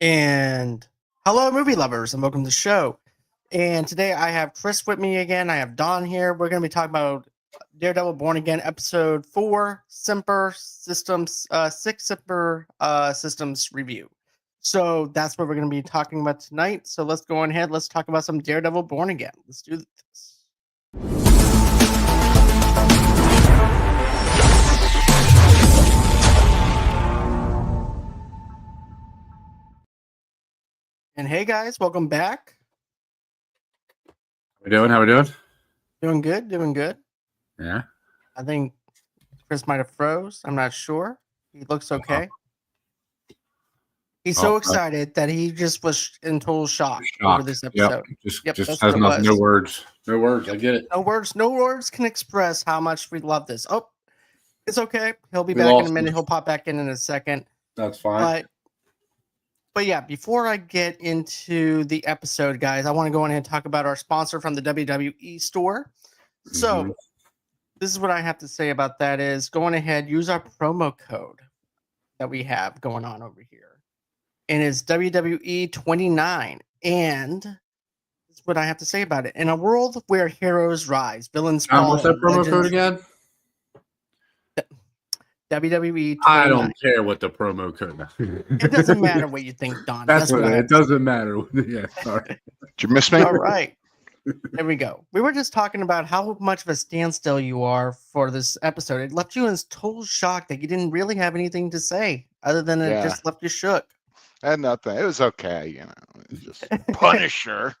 And hello, movie lovers, and welcome to the show. And today I have Chris with me again. I have Don here. We're going to be talking about Daredevil Born Again, episode 4, Semper Systems, 6 Semper Systems review. So that's what we're going to be talking about tonight. So let's go on ahead. Let's talk about some Daredevil Born Again. Let's do this. And hey guys, welcome back. How we doing? Doing good. Yeah. I think Chris might have froze. I'm not sure. He looks okay. He's so excited that he just was in total shock over this episode. Just has nothing, no words. No words. I get it. No words can express how much we love this. Oh, it's okay. He'll be back in a minute. He'll pop back in a second. That's fine. But yeah, before I get into the episode, guys, I want to go on ahead and talk about our sponsor from the WWE store. So this is what I have to say about that is go on ahead, use our promo code that we have going on over here. And it's WWE29. And that's what I have to say about it. In a world where heroes rise, villains fall. What's that promo code again? WWE 29. I don't care what the promo code is. It doesn't matter what you think, Don. That's what it doesn't matter. Yeah, sorry. Did you miss me? All right. There we go. We were just talking about how much of a standstill you are for this episode. It left you in total shock that you didn't really have anything to say other than it just left you shook. I had nothing. It was okay, you know. It was just Punisher.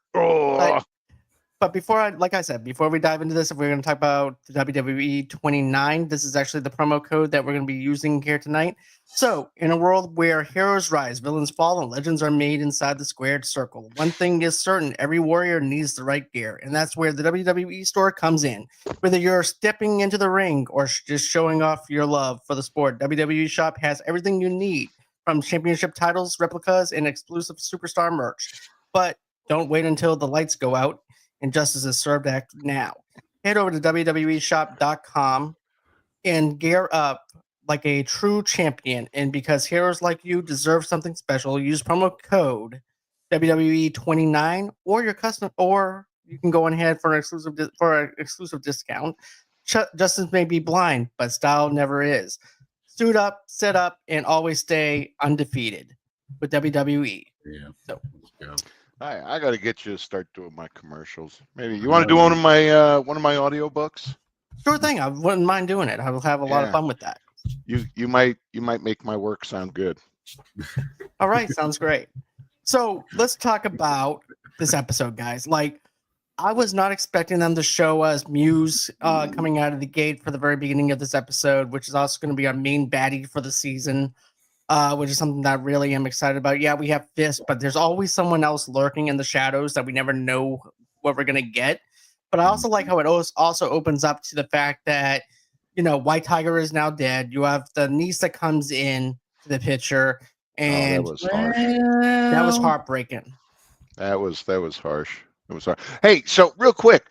But before we dive into this, if we're going to talk about the WWE 29, this is actually the promo code that we're going to be using here tonight. So, in a world where heroes rise, villains fall, and legends are made inside the squared circle, one thing is certain: every warrior needs the right gear, and that's where the WWE store comes in. Whether you're stepping into the ring or just showing off your love for the sport, WWE Shop has everything you need, from championship titles, replicas, and exclusive superstar merch. But don't wait until the lights go out. Injustice is served act now. Head over to WWEshop.com and gear up like a true champion. And because heroes like you deserve something special, use promo code WWE29 or your custom, or you can go on ahead for an exclusive discount. Justice may be blind, but style never is. Suit up, set up, and always stay undefeated with WWE. Yeah. So let's go. I got to get you to start doing my commercials. Maybe you want to do one of my audiobooks? Sure thing. I wouldn't mind doing it. I will have a lot of fun with that. You might make my work sound good. All right, sounds great. So let's talk about this episode, guys. Like, I was not expecting them to show us Muse coming out of the gate for the very beginning of this episode, which is also going to be our main baddie for the season. Which is something that I really am excited about. Yeah, we have Fisk, but there's always someone else lurking in the shadows that we never know what we're going to get. But I also like how it also opens up to the fact that, you know, White Tiger is now dead. You have the niece that comes in to the picture, and that was harsh. That was heartbreaking. That was harsh. It was harsh. Hey, so real quick,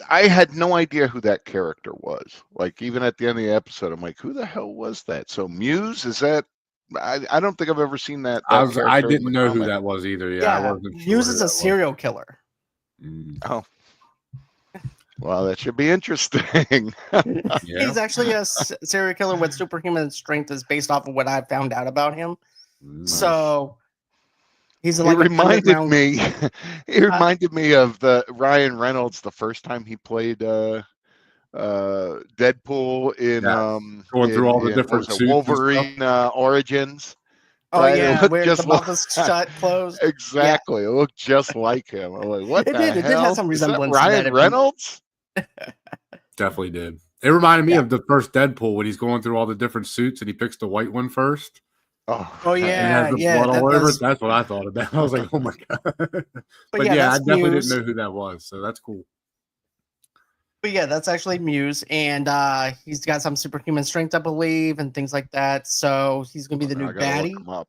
I had no idea who that character was. Like, even at the end of the episode, I'm like, who the hell was that? So Muse, is that? I don't think I've ever seen that. I didn't know who that was either. Yeah, I wasn't sure Muse is a serial killer. Oh, well, that should be interesting. He's actually a serial killer with superhuman strength, is based off of what I found out about him. So he's like he reminded me of the Ryan Reynolds the first time he played Deadpool in going through all the different suits, Wolverine Origins. Oh yeah, where the mouth is shut, closed. Exactly, it looked just like him. I'm like, what the hell? It did have some resemblance. Ryan Reynolds? Definitely did. It reminded me of the first Deadpool when he's going through all the different suits and he picks the white one first. Oh yeah, blood all over it. That's what I thought about. I was like, oh my god. But yeah, I definitely didn't know who that was. So that's cool. But yeah, that's actually Muse, and he's got some superhuman strength, I believe, and things like that. So he's going to be the new baddie.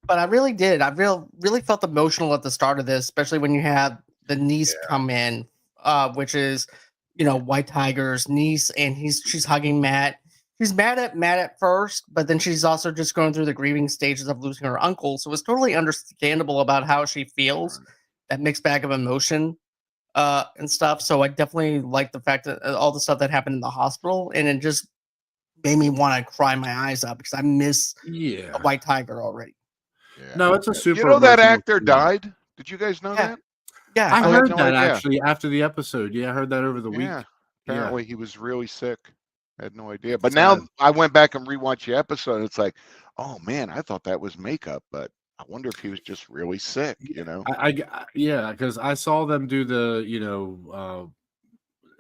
But I really did. I really felt emotional at the start of this, especially when you have the niece come in, which is, you know, White Tiger's niece, and she's hugging Matt. she's mad at first, but then she's also just going through the grieving stages of losing her uncle. So it's totally understandable about how she feels, that mixed bag of emotion and stuff. So I definitely like the fact that all the stuff that happened in the hospital, and it just made me want to cry my eyes out because I miss Yeah. a White Tiger already. Yeah. No, it's a super. You know that emotional actor scene. died? Did you guys know Yeah. that? Yeah, I I had heard no that idea. actually after the episode. Yeah, I heard that over the week. Yeah. Apparently he was really sick. I had no idea. But Sad. now I went back and rewatched the episode. And it's like, oh man, I thought that was makeup, but I wonder if he was just really sick. You know? Yeah, because I saw them do the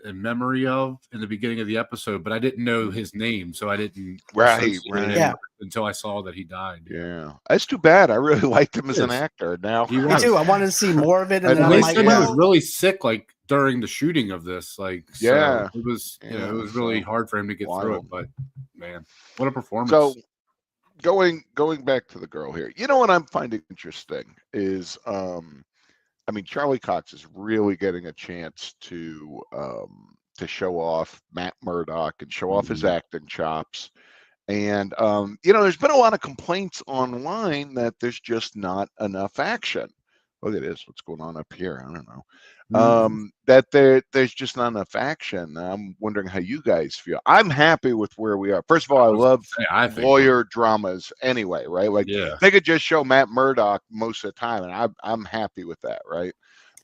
in memory of in the beginning of the episode, but I didn't know his name, so I didn't associate him Yeah. until I saw that he died. Yeah, that's too bad. I really liked him as an Yes. actor. Now He me was. too. I wanted to see more of it, and And then And I'm they like, said he was well, really sick, like during the shooting of this. Like, Yeah. so it was, Yeah, it was really so hard for him to get through it. wild. But man, what a performance! So going back to the girl here, you know what I'm finding interesting is I mean, Charlie Cox is really getting a chance to show off Matt Murdock and show off his acting chops. And there's been a lot of complaints online that there's just not enough action. Look at this, what's going on up here? I don't know. That there's just not enough action. I'm wondering how you guys feel. I'm happy with where we are. First of all, I love lawyer dramas anyway, right? Like yeah, they could just show Matt Murdock most of the time, and I'm happy with that, right?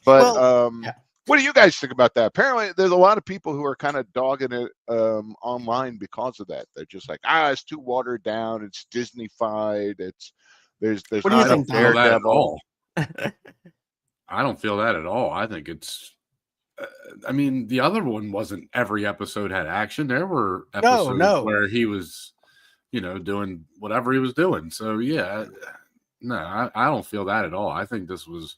But yeah. what do you guys think about that? Apparently, there's a lot of people who are kind of dogging it online because of that. They're just like, it's too watered down. It's Disney-fied. There's What do you not think, a Donald? Daredevil. I don't feel that at all. I think it's. I mean, the other one wasn't every episode had action. There were episodes where he was, doing whatever he was doing. So yeah, no, I don't feel that at all. I think this was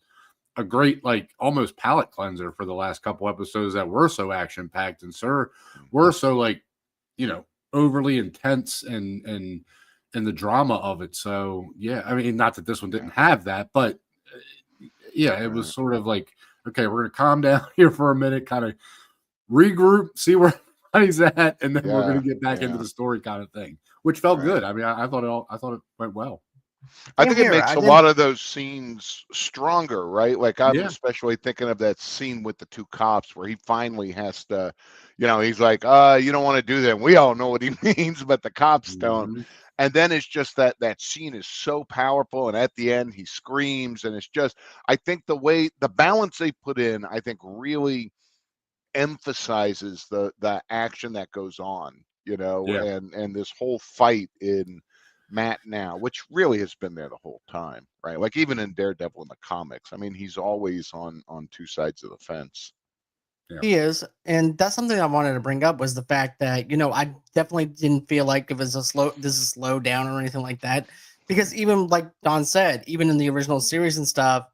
a great, like, almost palate cleanser for the last couple episodes that were so action packed and were so, like, overly intense and the drama of it. So yeah, I mean, not that this one didn't have that, but yeah, it was sort of like, okay, we're gonna calm down here for a minute, kind of regroup, see where everybody's at, and then we're gonna get back into the story kind of thing, which felt good. I mean, I thought it went well. I think it makes a lot of those scenes stronger, right? Like I'm especially thinking of that scene with the two cops where he finally has to, he's like, you don't want to do that. We all know what he means, but the cops don't. And then it's just that scene is so powerful. And at the end, he screams. And it's just, I think the balance they put in, I think really emphasizes the action that goes on, and this whole fight in Matt now, which really has been there the whole time, right? Like even in Daredevil in the comics, I mean, he's always on two sides of the fence. Yeah. He is, and that's something I wanted to bring up was the fact that I definitely didn't feel like it was this is slow down or anything like that, because even like Don said, even in the original series and stuff,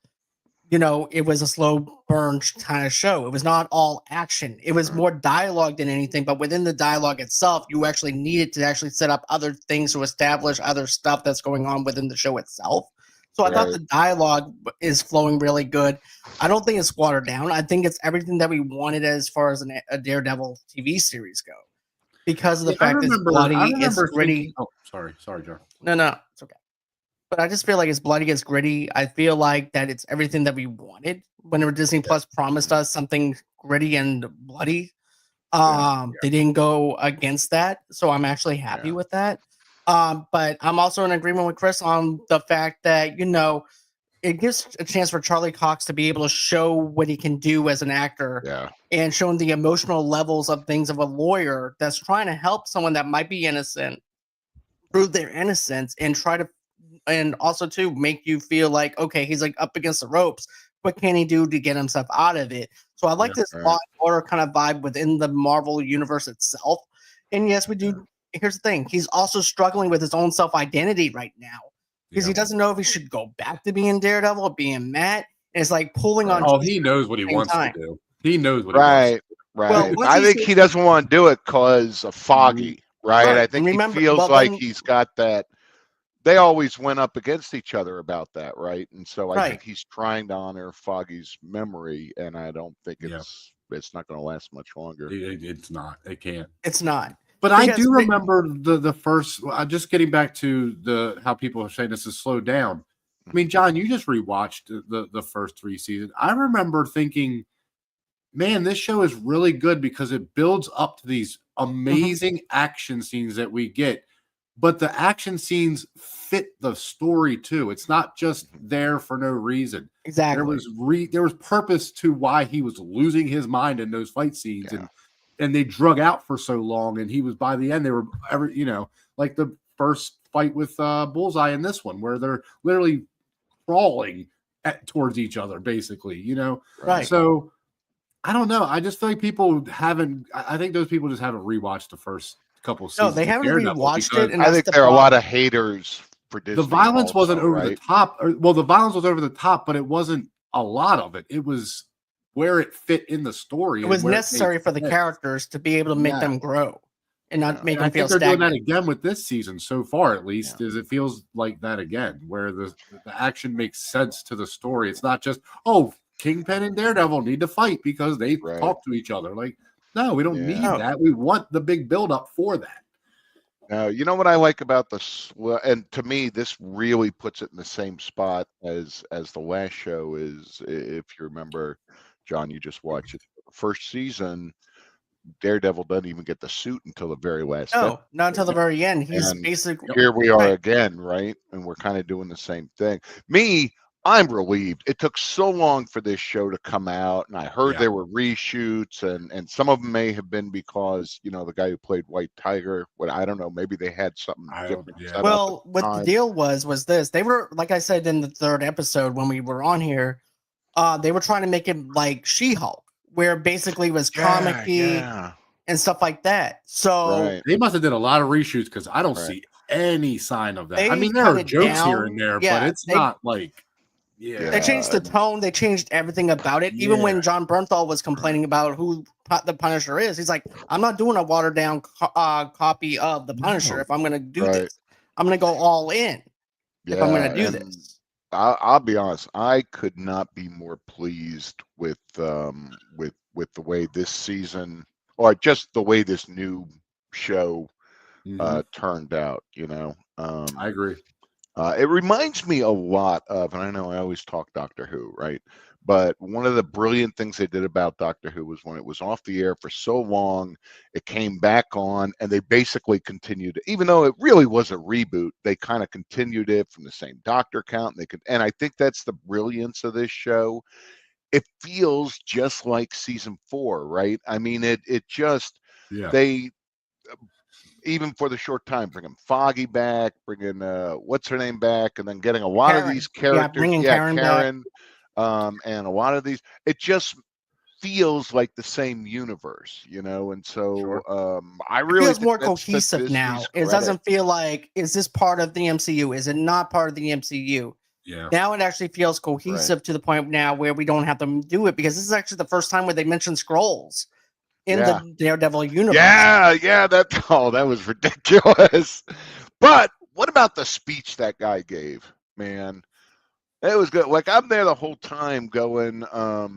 it was a slow burn kind of show. It was not all action. It was more dialogue than anything, but within the dialogue itself, you actually needed to actually set up other things to establish other stuff that's going on within the show itself. So I thought the dialogue is flowing really good. I don't think it's watered down. I think it's everything that we wanted as far as a Daredevil TV series go. Because of the fact that it's bloody, it's gritty. Sorry, Joe. No, it's okay. But I just feel like it's bloody, it's gritty. I feel like that it's everything that we wanted whenever Disney Plus promised us something gritty and bloody. They didn't go against that, so I'm actually happy with that. But I'm also in agreement with Chris on the fact that it gives a chance for Charlie Cox to be able to show what he can do as an actor, and showing the emotional levels of things of a lawyer that's trying to help someone that might be innocent prove their innocence and also to make you feel like, okay, he's like up against the ropes. What can he do to get himself out of it? So I like this law and order kind of vibe within the Marvel universe itself. And yes, we do. Here's the thing. He's also struggling with his own self-identity right now because he doesn't know if he should go back to being Daredevil or being Matt. And it's like pulling on. Oh, he knows what he wants to do. He knows what he wants. Right. Well, I think he doesn't want to do it because of Foggy. Right. I think he feels like he's got that. They always went up against each other about that, right? And so I think he's trying to honor Foggy's memory, and I don't think it's not going to last much longer. It's not. It can't. It's not. But I do remember the first. Just getting back to how people are saying this is slowed down. I mean, John, you just rewatched the first 3 seasons. I remember thinking, man, this show is really good because it builds up to these amazing action scenes that we get. But the action scenes fit the story too. It's not just there for no reason. Exactly. There was purpose to why he was losing his mind in those fight scenes, and they drug out for so long. And he was, by the end, they were like the first fight with Bullseye in this one, where they're literally crawling towards each other, basically. Right. So I don't know. I just feel like people haven't. I think those people just haven't rewatched the first couple seasons. No, they haven't rewatched it. And I think there are a lot of haters for Disney. The violence wasn't over right? the top. The violence was over the top, but it wasn't a lot of it. It was where it fit in the story. It was necessary for the characters to be able to make them grow and not make them feel stagnant. They're doing that again with this season so far, at least, is it feels like that again, where the action makes sense to the story. It's not just, Kingpin and Daredevil need to fight because they talk to each other. Like, no, we don't need that. We want the big buildup for that. Now, you know what I like about this, and to me, this really puts it in the same spot as the last show is. If you remember, John, you just watched it. First season, Daredevil doesn't even get the suit until the very last. No, not until the very end. He's basically here. We are again, right? And we're kind of doing the same thing. I'm relieved. It took so long for this show to come out, and I heard there were reshoots, and some of them may have been because the guy who played White Tiger. I don't know. Maybe they had something different. Well, what the deal was this: they were, like I said in the 3rd episode when we were on here, they were trying to make it like She-Hulk, where basically it was comic-y and stuff like that. So they must have did a lot of reshoots because I don't see any sign of that. I mean, there are jokes here and there, but it's not like. Yeah, they changed the tone. They changed everything about it. Even when Jon Bernthal was complaining about who the Punisher is, he's like, "I'm not doing a watered down copy of the Punisher. If I'm going to do this, I'm going to go all in. If I'm going to do this." I'll be honest. I could not be more pleased with the way this season, or just the way this new show turned out. I agree. It reminds me a lot of, and I know I always talk Doctor Who, right? But one of the brilliant things they did about Doctor Who was when it was off the air for so long, it came back on, and they basically continued, even though it really was a reboot, they kind of continued it from the same Doctor count. And I think that's the brilliance of this show. It feels just like season 4, right? I mean, it just they. Even for the short time, bringing Foggy back, bringing what's her name back, and then getting a lot of these characters, Karen and a lot of these, it just feels like the same universe, and so I really feels more cohesive now. It doesn't feel like, is this part of the MCU? Is it not part of the MCU? Yeah. Now it actually feels cohesive to the point now where we don't have to do it, because this is actually the first time where they mention Skrulls in the Daredevil universe. That was ridiculous. But what about the speech that guy gave, man? It was good. Like, I'm there the whole time going, oh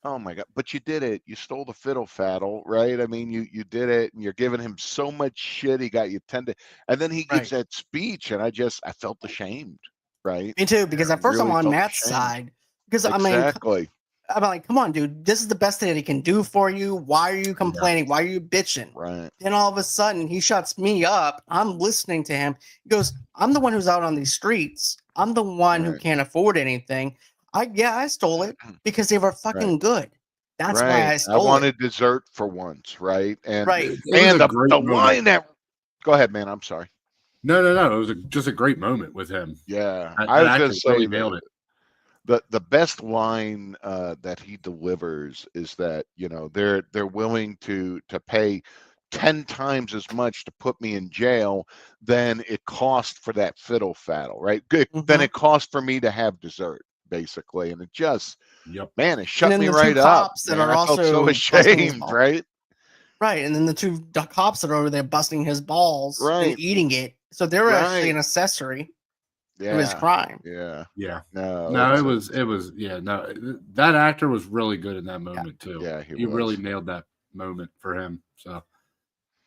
my God, but you did it. You stole the fiddle faddle, right? I mean, you did it, and you're giving him so much shit. He got you 10 to, and then he gives that speech, and I felt ashamed, right? Me too, because at first I'm on Matt's side. Because I'm like, come on, dude, this is the best thing that he can do for you. Why are you complaining? Why are you bitching? Right. Then all of a sudden he shuts me up. I'm listening to him. He goes, I'm the one who's out on these streets. I'm the one who can't afford anything. I stole it because they were fucking good. That's why I stole it. I wanted dessert for once, right? And the line that, go ahead, man. I'm sorry. No. It was just a great moment with him. Yeah. I was going to say, nailed it. The best line that he delivers is that, they're willing to pay 10 times as much to put me in jail than it cost for that fiddle faddle, right? Good. Then it cost for me to have dessert, basically. And it just, man, it shut me right up. That are also so ashamed, right? Right. And then the 2 cops that are over there busting his balls and eating it. So they're actually an accessory. It was crime. Yeah. No, it was. That actor was really good in that moment too. Yeah, he really nailed that moment for him. So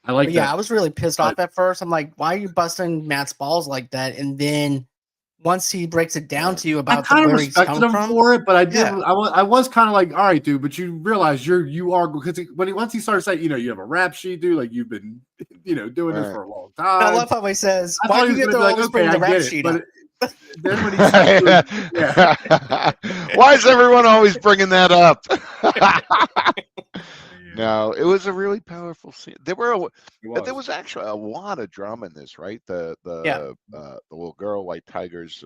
I like But that. I was really pissed off at first. I'm like, why are you busting Matt's balls like that? And then once he breaks it down to you I about kind of where he's respected come him from, for it, but I did. Yeah. I was kind of like, all right, dude, but you realize you are, because once he started saying, you have a rap sheet, dude, like you've been, doing this for a long time. I love how he says, I why thought do he you was get gonna to be always bring the I rap get sheet it, up? but then when he said, Why is everyone always bringing that up? No, it was a really powerful scene. There was actually a lot of drama in this, right? The little girl, White Tiger's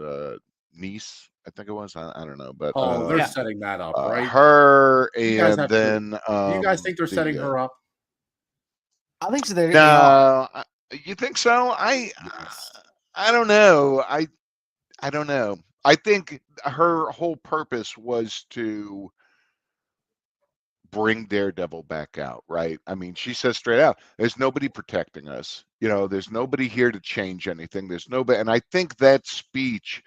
niece, I think it was. I don't know, but they're setting that up, right? Her, You guys and then do you guys think they're setting her up? I think so. They no, are. you think so? I don't know. I don't know. I think her whole purpose was to bring Daredevil back out, right? I mean, she says straight out, there's nobody protecting us. There's nobody here to change anything. There's nobody. And I think that speech,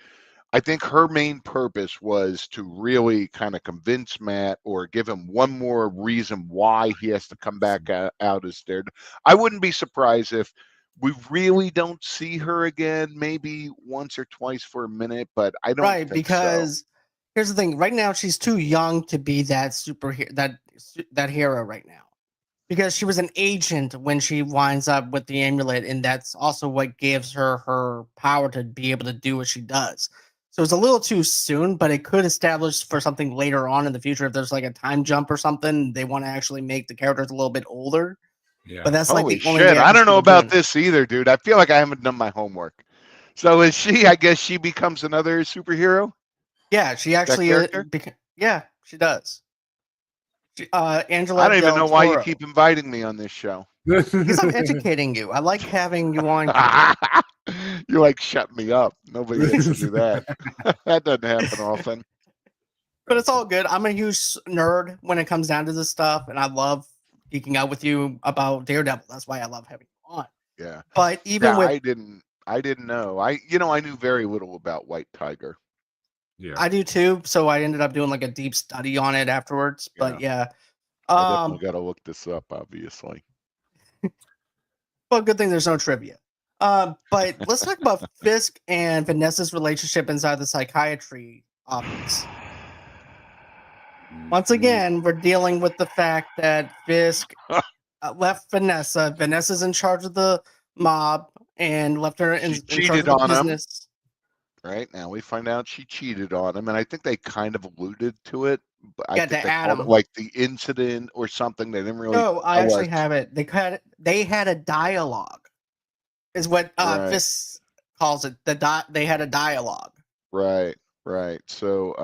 I think her main purpose was to really kind of convince Matt or give him one more reason why he has to come back out as Daredevil. I wouldn't be surprised if we really don't see her again, maybe once or twice for a minute, but I don't think because here's the thing. Right now, she's too young to be that superhero, that hero right now. Because she was an agent when she winds up with the amulet, and that's also what gives her power to be able to do what she does. So it's a little too soon, but it could establish for something later on in the future if there's like a time jump or something. They want to actually make the characters a little bit older. Yeah. But that's Holy like the only shit. way I don't know about this either, dude. I feel like I haven't done my homework. So is she? I guess she becomes another superhero. Yeah, she actually. Yeah, she does. Angela. I don't even know why you keep inviting me on this show. Because I'm educating you. I like having you on. You like shut me up. Nobody gets to do that. That doesn't happen often. But it's all good. I'm a huge nerd when it comes down to this stuff, and I love geeking out with you about Daredevil. That's why I love having you on. Yeah. But even with I didn't know. I knew very little about White Tiger. Yeah. I do too. So I ended up doing like a deep study on it afterwards. But yeah. I definitely got to look this up, obviously. Well, good thing there's no trivia. But let's talk about Fisk and Vanessa's relationship inside the psychiatry office. Once again, we're dealing with the fact that Fisk left Vanessa. Vanessa's in charge of the mob and left her in charge of the business. Right now, we find out she cheated on him, and I think they kind of alluded to it. But I think they called it like the incident or something. They didn't really. No, I actually have it. They had a dialogue, is what Fisk calls it. They had a dialogue. Right. So,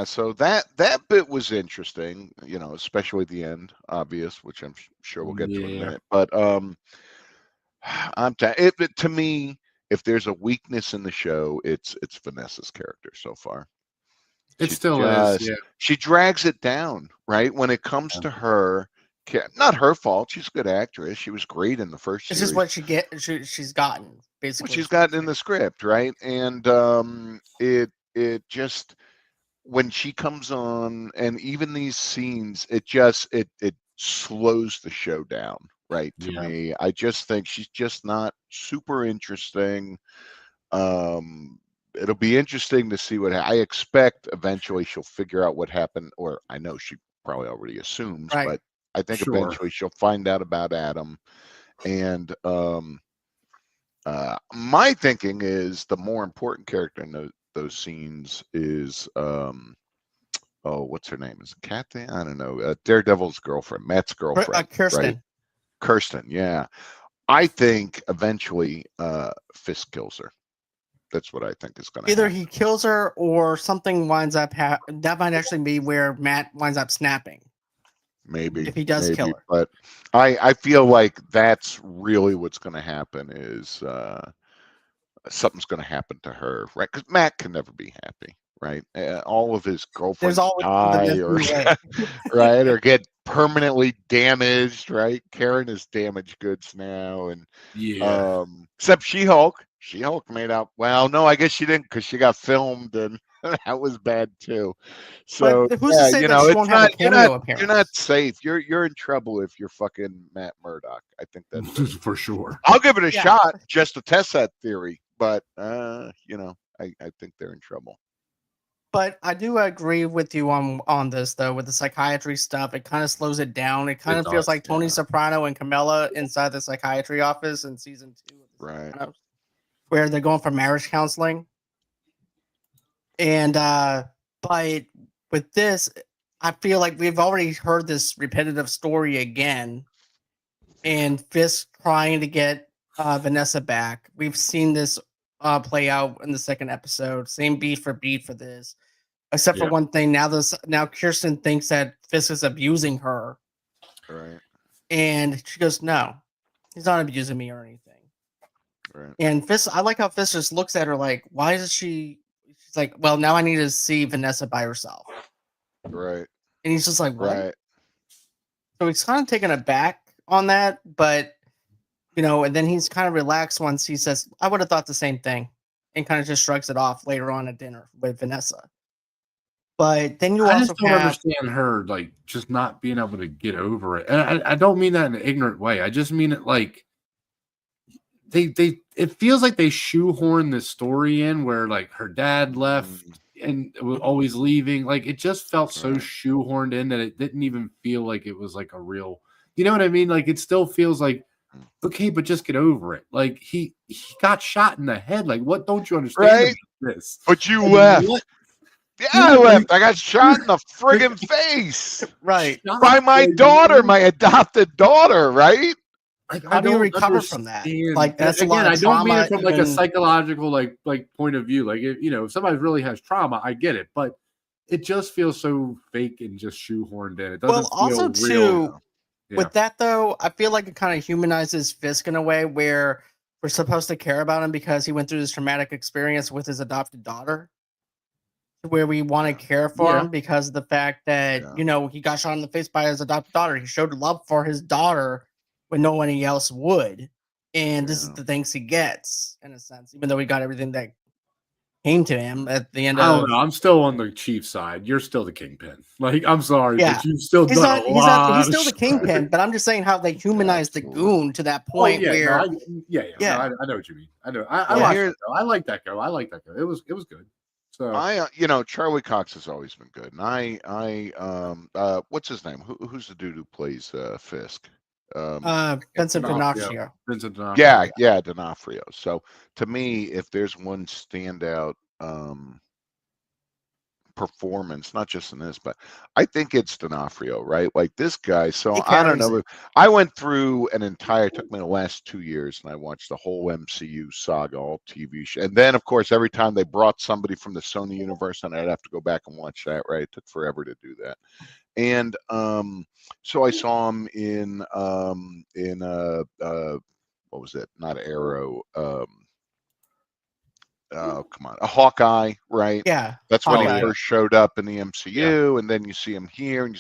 so that bit was interesting, especially the end, obvious, which I'm sure we'll get to in a minute. But to me, if there's a weakness in the show, it's Vanessa's character so far. It still is. Yeah. She drags it down, right? When it comes to her, not her fault. She's a good actress. She was great in the first series. It's just what she's gotten, basically. What she's gotten in the script, right? And it just, when she comes on, and even these scenes, it slows the show down, right? To me, I just think she's just not super interesting. It'll be interesting to see I expect eventually she'll figure out what happened, or I know she probably already assumes, but I think eventually she'll find out about Adam. And my thinking is the more important character in those scenes is what's her name? Is it Kathy? I don't know. Daredevil's girlfriend, Matt's girlfriend, Kirsten. Right? Kirsten, yeah. I think eventually Fisk kills her. That's what I think is going to happen. Either he kills her or something winds up. That might actually be where Matt winds up snapping. Maybe if he does kill her. But I feel like that's really what's going to happen is something's going to happen to her, right? Because Matt can never be happy, right? All of his girlfriends die or right, or get permanently damaged, right? Karen is damaged goods now, and except She-Hulk. She-Hulk made out. Well, no, I guess she didn't because she got filmed and that was bad too. So but who's to say that she it's won't have a not cameo appearance? you're not safe. You're in trouble if you're fucking Matt Murdock. I think that's it. For sure. I'll give it a Yeah. shot just to test that theory, but I think they're in trouble. But I do agree with you on this though, with the psychiatry stuff. It kind of slows it down. It kind of feels like Tony Soprano and Camilla inside the psychiatry office in season 2 of The Sopranos, where they're going for marriage counseling. And but with this, I feel like we've already heard this repetitive story again, and Fisk trying to get Vanessa back. We've seen this play out in the second episode. Same beat for this, except for one thing. Now Kirsten thinks that Fisk is abusing her, right? And she goes, "No, he's not abusing me or anything." Right. And Fisk, I like how Fisk just looks at her like, "Why is she?" She's like, "Well, now I need to see Vanessa by herself." Right. And he's just like, "What?" Right. So he's kind of taken aback on that, but and then he's kind of relaxed once he says, "I would have thought the same thing," and kind of just shrugs it off later on at dinner with Vanessa. But then I just don't understand her like just not being able to get over it, and I don't mean that in an ignorant way. I just mean it like it feels like they shoehorn this story in where like her dad left and was always leaving. Like it just felt so shoehorned in that it didn't even feel like it was like a real. You know what I mean? Like it still feels like. Okay, but just get over it. Like he got shot in the head. Like what don't you understand about this? But you left. What? Yeah, I left. I got shot in the friggin' face. Right. By my daughter, my adopted daughter, right? Like, how do you recover from that? Like that's again, a lot of trauma. I don't mean it from like a psychological like point of view. Like if somebody really has trauma, I get it, but it just feels so fake and just shoehorned in. It doesn't feel also real. Too, with that though, I feel like it kind of humanizes Fisk in a way where we're supposed to care about him because he went through this traumatic experience with his adopted daughter. Where we want to care for him because of the fact that he got shot in the face by his adopted daughter. He showed love for his daughter when no one else would, and this is the thanks he gets in a sense, even though he got everything that came to him at the end. I don't know. I'm still on the Chief side. You're still the Kingpin. Like I'm sorry, but you've still he's done a lot. He's still the Kingpin, but I'm just saying how they humanized the goon to that point where. I know what you mean. I know. I like that go. I like that go. It was good. So Charlie Cox has always been good, and I what's his name? Who's the dude who plays Fisk? Vincent D'Onofrio. Yeah, D'Onofrio. So to me, if there's one standout performance, not just in this, but I think it's D'Onofrio, right? Like this guy. So I don't know. I went through it took me the last 2 years, and I watched the whole MCU saga, all TV show. And then, of course, every time they brought somebody from the Sony universe, and I'd have to go back and watch that, right? It took forever to do that. And so I saw him in what was it? Not Arrow. Oh, come on. A Hawkeye, right? Yeah. That's when he first showed up in the MCU, and then you see him here, and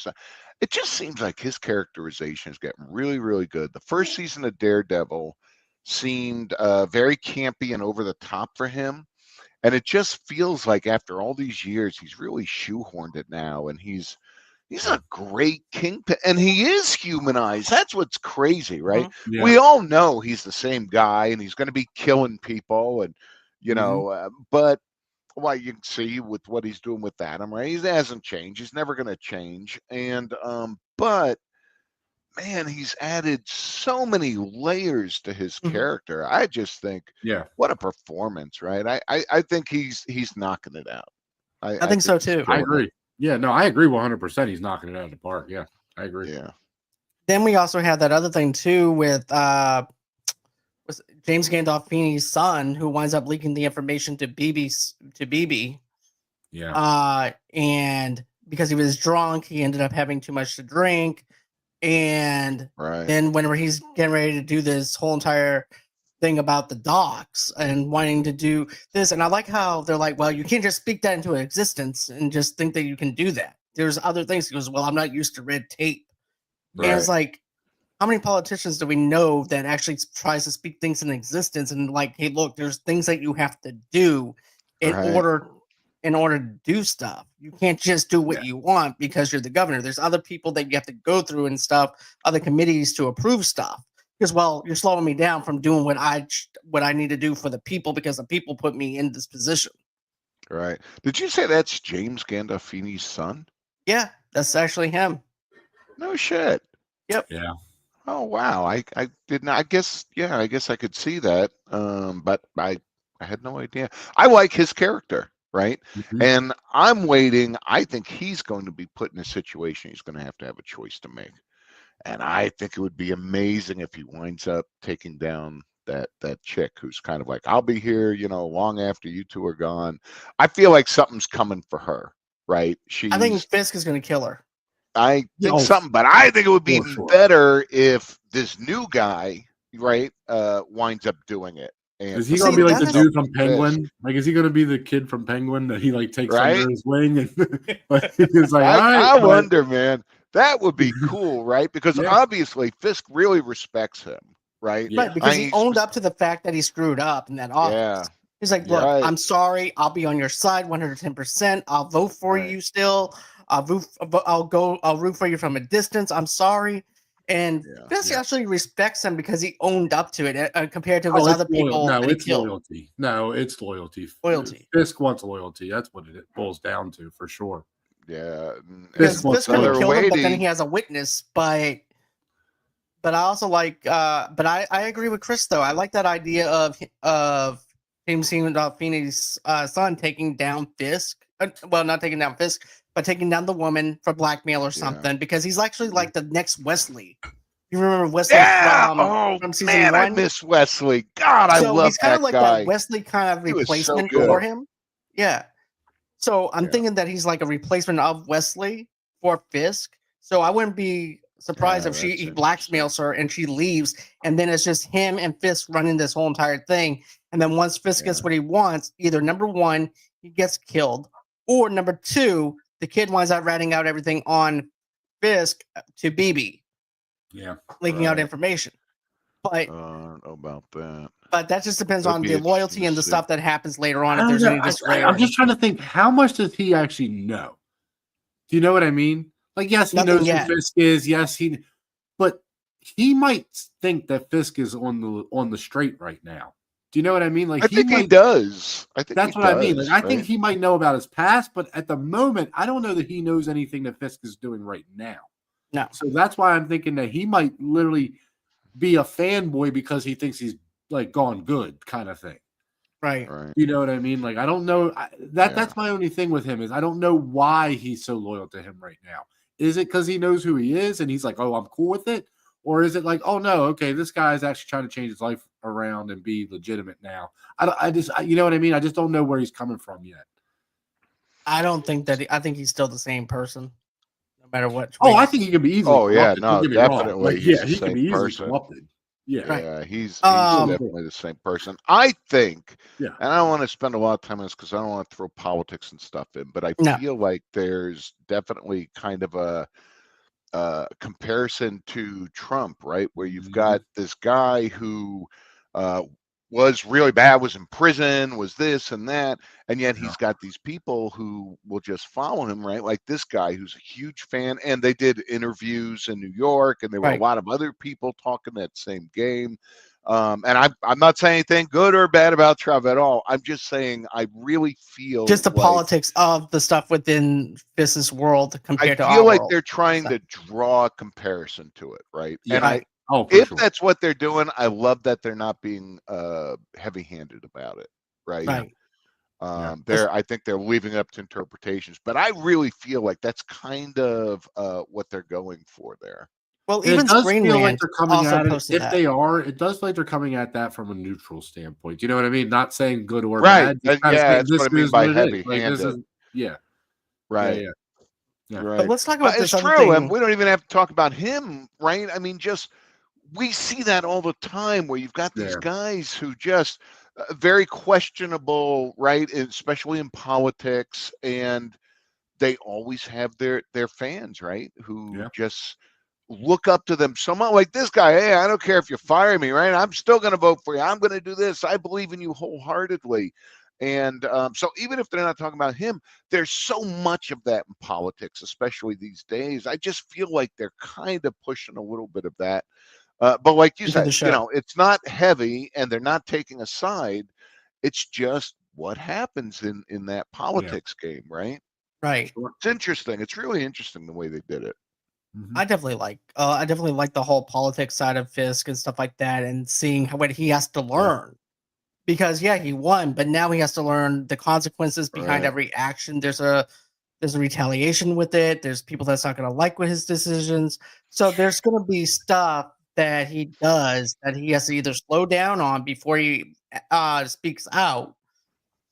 it just seems like his characterization is getting really, really good. The first season of Daredevil seemed very campy and over the top for him. And it just feels like after all these years, he's really shoehorned it now, and he's a great Kingpin, and he is humanized. That's what's crazy, right? Mm-hmm. Yeah. We all know he's the same guy, and he's going to be killing people, and but you can see with what he's doing with Adam, right? He hasn't changed. He's never going to change, and but man, he's added so many layers to his character. I just think, what a performance, right? I think he's knocking it out. I think so too. I agree. Yeah, no, I agree 100%. He's knocking it out of the park. Yeah, I agree. Yeah. Then we also had that other thing too with James Gandolfini's son, who winds up leaking the information to BB. Yeah. And because he was drunk, he ended up having too much to drink. And then whenever he's getting ready to do this whole entire thing about the docs and wanting to do this, and I like how they're like, well, you can't just speak that into existence and just think that you can do that. There's other things. He goes, well, I'm not used to red tape. And it's like, how many politicians do we know that actually tries to speak things in existence and like, hey, look, there's things that you have to do in order in order to do stuff. You can't just do what you want because you're the governor. There's other people that you have to go through and stuff, other committees to approve stuff. Because, well, you're slowing me down from doing what I need to do for the people because the people put me in this position. Right. Did you say that's James Gandolfini's son? Yeah, that's actually him. No shit. Yep. Yeah. Oh wow. I did not. I guess I could see that. But I had no idea. I like his character, right? Mhm. And I'm waiting. I think he's going to be put in a situation he's going to have a choice to make. And I think it would be amazing if he winds up taking down that chick who's kind of like, I'll be here, long after you two are gone. I feel like something's coming for her, right? I think Fisk is going to kill her. I think something, but I think it would be even better if this new guy, right, winds up doing it. And is he going to be like the dude from Penguin? Like, is he going to be the kid from Penguin that he like takes under his wing? And like, he's like, I wonder, man. That would be cool, right? Because obviously Fisk really respects him, right? Yeah. Right, because he owned up to the fact that he screwed up in that office. Yeah. He's like, look, I'm sorry. I'll be on your side 110%. I'll vote for you still. I'll root for you from a distance. I'm sorry. And Fisk actually respects him because he owned up to it compared to his other people. No, it's loyalty. No, it's loyalty. Fisk wants loyalty. That's what it boils down to for sure. Yeah, because Fisk could have killed him, but then he has a witness. But I also like. But I agree with Chris though. I like that idea of James Gandolfini's son taking down Fisk. Well, not taking down Fisk, but taking down the woman for blackmail or something. Because he's actually like the next Wesley. You remember Wesley from season 1? I miss Wesley. God, I love that guy. He's kind of like that Wesley kind of replacement for him. Yeah. So I'm thinking that he's like a replacement of Wesley for Fisk. So I wouldn't be surprised if he blackmails her and she leaves, and then it's just him and Fisk running this whole entire thing. And then once Fisk gets what he wants, either number 1, he gets killed, or number 2, the kid winds up ratting out everything on Fisk to BB. Yeah. Leaking out information. But I don't know about that. But that just depends on the loyalty and the stuff that happens later on. If there's any disarray. I'm just trying to think, how much does he actually know? Do you know what I mean? Like, yes, he knows who Fisk is. Yes, but he might think that Fisk is on the straight right now. Do you know what I mean? Like, I think he does. I think that's what I mean. Like, I think he might know about his past, but at the moment, I don't know that he knows anything that Fisk is doing right now. No. So that's why I'm thinking that he might literally be a fanboy because he thinks he's like gone good kind of thing. Right. You know what I mean? Like, I don't know. That's my only thing with him is I don't know why he's so loyal to him right now. Is it because he knows who he is and he's like, oh, I'm cool with it? Or is it like, oh no, okay, this guy is actually trying to change his life around and be legitimate now? I just you know what I mean? I just don't know where he's coming from yet. I don't think that. I think he's still the same person, no matter what. Oh, I think he could be easily. Oh yeah, no, definitely. Like, yeah, he can be easily corrupted. Yeah, he's definitely the same person. I think, and I don't want to spend a lot of time on this because I don't want to throw politics and stuff in, but I feel like there's definitely kind of a comparison to Trump, right? Where you've got this guy who was really bad, was in prison, was this and that, and yet he's got these people who will just follow him, right? Like this guy who's a huge fan, and they did interviews in New York, and there were a lot of other people talking that same game. And I'm not saying anything good or bad about Trump at all. I'm just saying I really feel just the politics of the stuff within business world compared to our I feel like world. they're trying to draw a comparison to it, right? Yeah. And if that's what they're doing, I love that they're not being heavy-handed about it, right? I think they're leaving it up to interpretations, but I really feel like that's kind of what they're going for there. Well, even Screenland like they're coming at it. If they are, it does like they're coming at that from a neutral standpoint. You know what I mean? Not saying good or bad. Right. That's what I mean by heavy-handed. Right. Yeah. Right. But let's talk about this. It's true, and we don't even have to talk about him, right? I mean, just we see that all the time where you've got these guys who just very questionable, right? Especially in politics, and they always have their fans, right? Who just look up to them so much. Like this guy, hey, I don't care if you fire me, right? I'm still going to vote for you. I'm going to do this. I believe in you wholeheartedly. And so even if they're not talking about him, there's so much of that in politics, especially these days. I just feel like they're kind of pushing a little bit of that. But like you Into the said, show. it's not heavy and they're not taking a side. It's just what happens in that politics game, right? Right. It's interesting. It's really interesting the way they did it. I definitely like the whole politics side of Fisk and stuff like that, and seeing what he has to learn. Because he won, but now he has to learn the consequences behind Right. every action. There's a retaliation with it. There's people that's not going to like with his decisions. So there's going to be stuff that he does that he has to either slow down on before he speaks out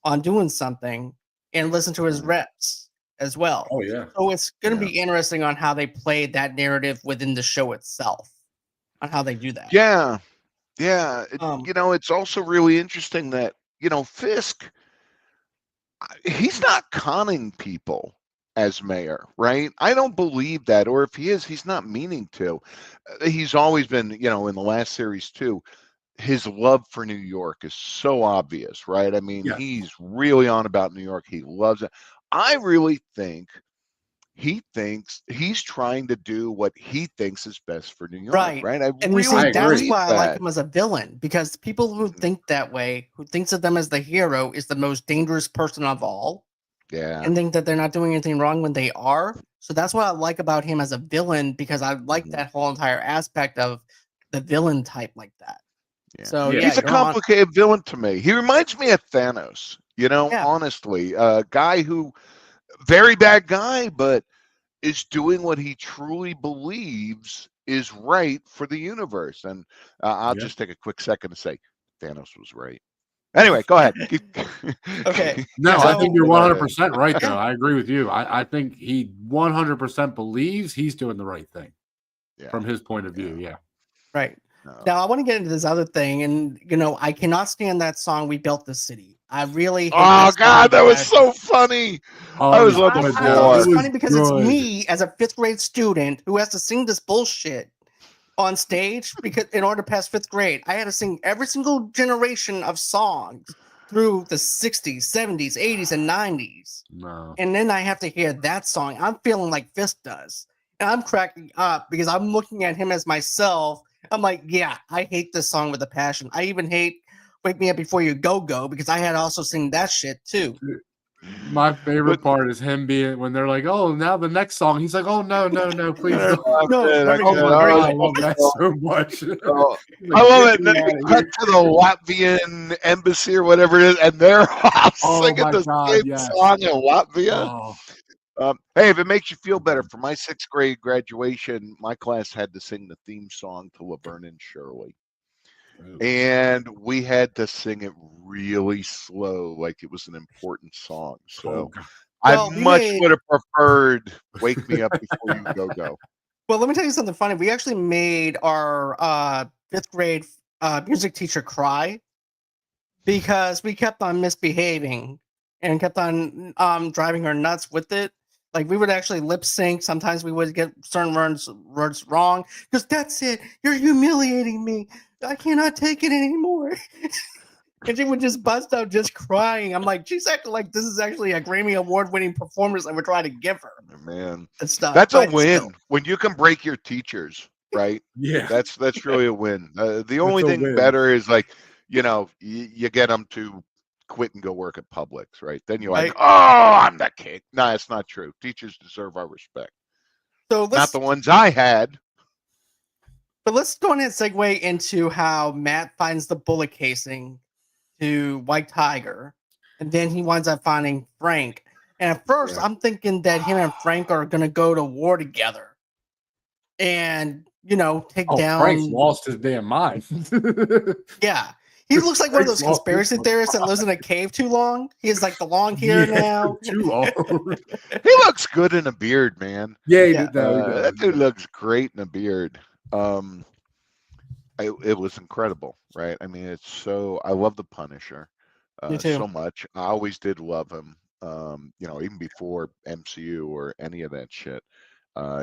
on doing something, and listen to his reps as well. Oh yeah. So it's going to be interesting on how they play that narrative within the show itself, on how they do that. Yeah. It's also really interesting that Fisk, he's not conning people as mayor, right? I don't believe that, or if he is, he's not meaning to. He's always been, in the last series too, his love for New York is so obvious, right? I mean, he's really on about New York. He loves it. I really think he thinks he's trying to do what he thinks is best for New York, right? And you see, that's why I like him as a villain, because people who think that way, who thinks of them as the hero, is the most dangerous person of all. Yeah. And think that they're not doing anything wrong when they are. So that's what I like about him as a villain, because I like that whole entire aspect of the villain type like that. Yeah. So he's a complicated villain to me. He reminds me of Thanos, honestly, a guy who, very bad guy, but is doing what he truly believes is right for the universe. And I'll just take a quick second to say Thanos was right. Anyway, go ahead. Okay. No, I think you're 100% right, though. I agree with you. I think he 100% believes he's doing the right thing from his point of view. Yeah. Right. Now, I want to get into this other thing. And, I cannot stand that song, We Built This City. I really hate Oh, God, that was so funny. I was looking for it. It's funny because it's me as a 5th grade student who has to sing this bullshit on stage, because in order to pass 5th grade, I had to sing every single generation of songs through the 60s, 70s, 80s, and 90s. No. And then I have to hear that song. I'm feeling like Fisk does. And I'm cracking up because I'm looking at him as myself. I'm like, yeah, I hate this song with a passion. I even hate Wake Me Up Before You Go Go, because I had to also sing that shit too. My favorite part is him being, when they're like, "Oh, now the next song." He's like, "Oh no, please don't." I love that so much. I love it. And then you cut to the Latvian embassy or whatever it is, and they're all singing the same song in Latvia. Hey, if it makes you feel better, for my 6th grade graduation, my class had to sing the theme song to Laverne and Shirley. And we had to sing it really slow, like it was an important song. So I much would have preferred Wake Me Up Before You Go Go. Well, let me tell you something funny. We actually made our 5th grade music teacher cry, because we kept on misbehaving and kept on driving her nuts with it. Like, we would actually lip sync. Sometimes we would get certain words wrong. Because that's it. You're humiliating me. I cannot take it anymore. And she would just bust out just crying. I'm like, she's acting like this is actually a Grammy Award-winning performance that we're trying to give her. Man, stuff. That's a win. Still. When you can break your teachers, right? Yeah. That's really a win. The only thing better is, like, you get them to quit and go work at Publix, right? Then you're like, oh, I'm the king. No, it's not true. Teachers deserve our respect. So not the ones I had. But let's go ahead and segue into how Matt finds the bullet casing to White Tiger, and then he winds up finding Frank. And at first, I'm thinking that him and Frank are going to go to war together, and take down. Frank's lost his damn mind. Yeah. He looks like one of those conspiracy theorists that lives in a cave too long. He has like the long hair now. Too long. He looks good in a beard, man. Yeah, that dude looks great in a beard. It was incredible, right? I mean, I love the Punisher so much. I always did love him. Even before MCU or any of that shit.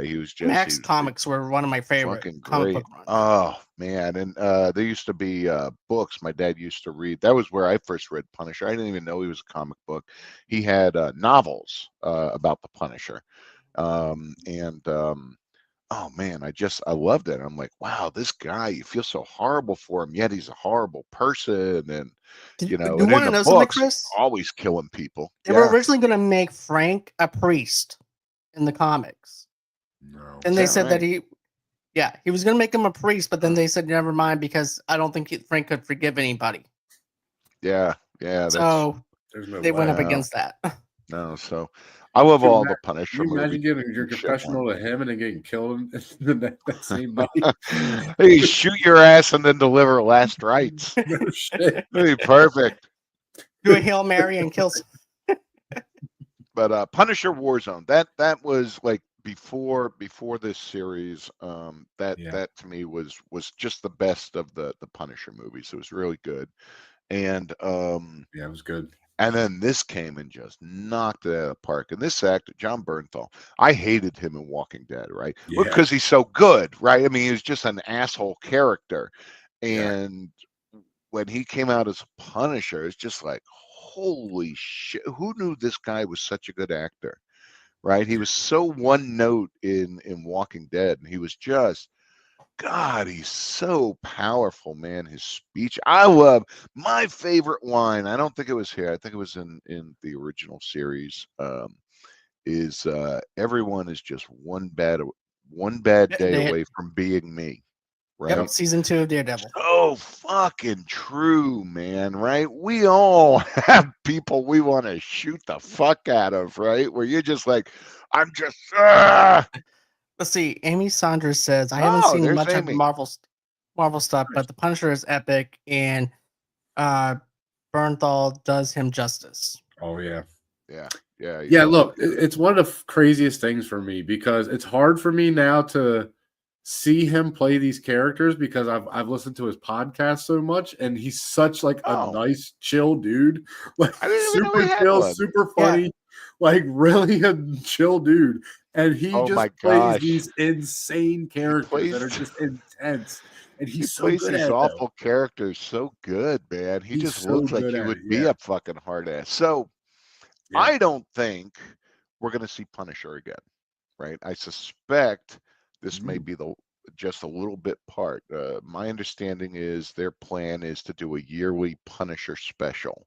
He was just Max comics were one of my favorite fucking comic great. book runs. Oh man, and there used to be books my dad used to read. That was where I first read Punisher. I didn't even know he was a comic book. He had novels about the Punisher, oh man, I loved it. I'm like, wow, this guy, you feel so horrible for him, yet he's a horrible person, and You and want in to the know something, books, Chris? always killing people. They were originally going to make Frank a priest in the comics. No. And they said right? that he was going to make him a priest, but then they said, never mind, because I don't think Frank could forgive anybody. Yeah. So there's no they way. went up against that. No, so I love all the Punisher Can you imagine movies. giving your confessional to him and then getting killed that same night? Hey, shoot your ass and then deliver last rites. No shit. That'd be perfect. Do a Hail Mary and kill. But Punisher Warzone, that was like before this series. That to me was just the best of the Punisher movies. It was really good, and it was good. And then this came and just knocked it out of the park. And this actor, Jon Bernthal, I hated him in Walking Dead, right? Yeah. Well, because he's so good, right? I mean, he was just an asshole character. And when he came out as a Punisher, it's just like, holy shit. Who knew this guy was such a good actor, right? He was so one note in Walking Dead. And he was just, God, he's so powerful, man. His speech. I love my favorite line. I don't think it was here. I think it was in the original series. Is everyone is just one bad day away from being me. Right. Yep, season 2 of Daredevil. Oh, fucking true, man. Right. We all have people we want to shoot the fuck out of, right? Where you're just like, I'm just Let's see. Amy Saunders says, I haven't seen much of Marvel stuff, but the Punisher is epic, and Bernthal does him justice. Oh, yeah. Yeah. Look, it's one of the craziest things for me because it's hard for me now to see him play these characters because I've listened to his podcast so much, and he's such like a nice, chill dude. Like super chill, super funny, like really a chill dude. And he just plays these insane characters that are just intense. And he plays so good these awful characters so good, man. He just so looks like he would be a fucking hard ass. So I don't think we're going to see Punisher again, right? I suspect this may be just a little bit part. My understanding is their plan is to do a yearly Punisher special.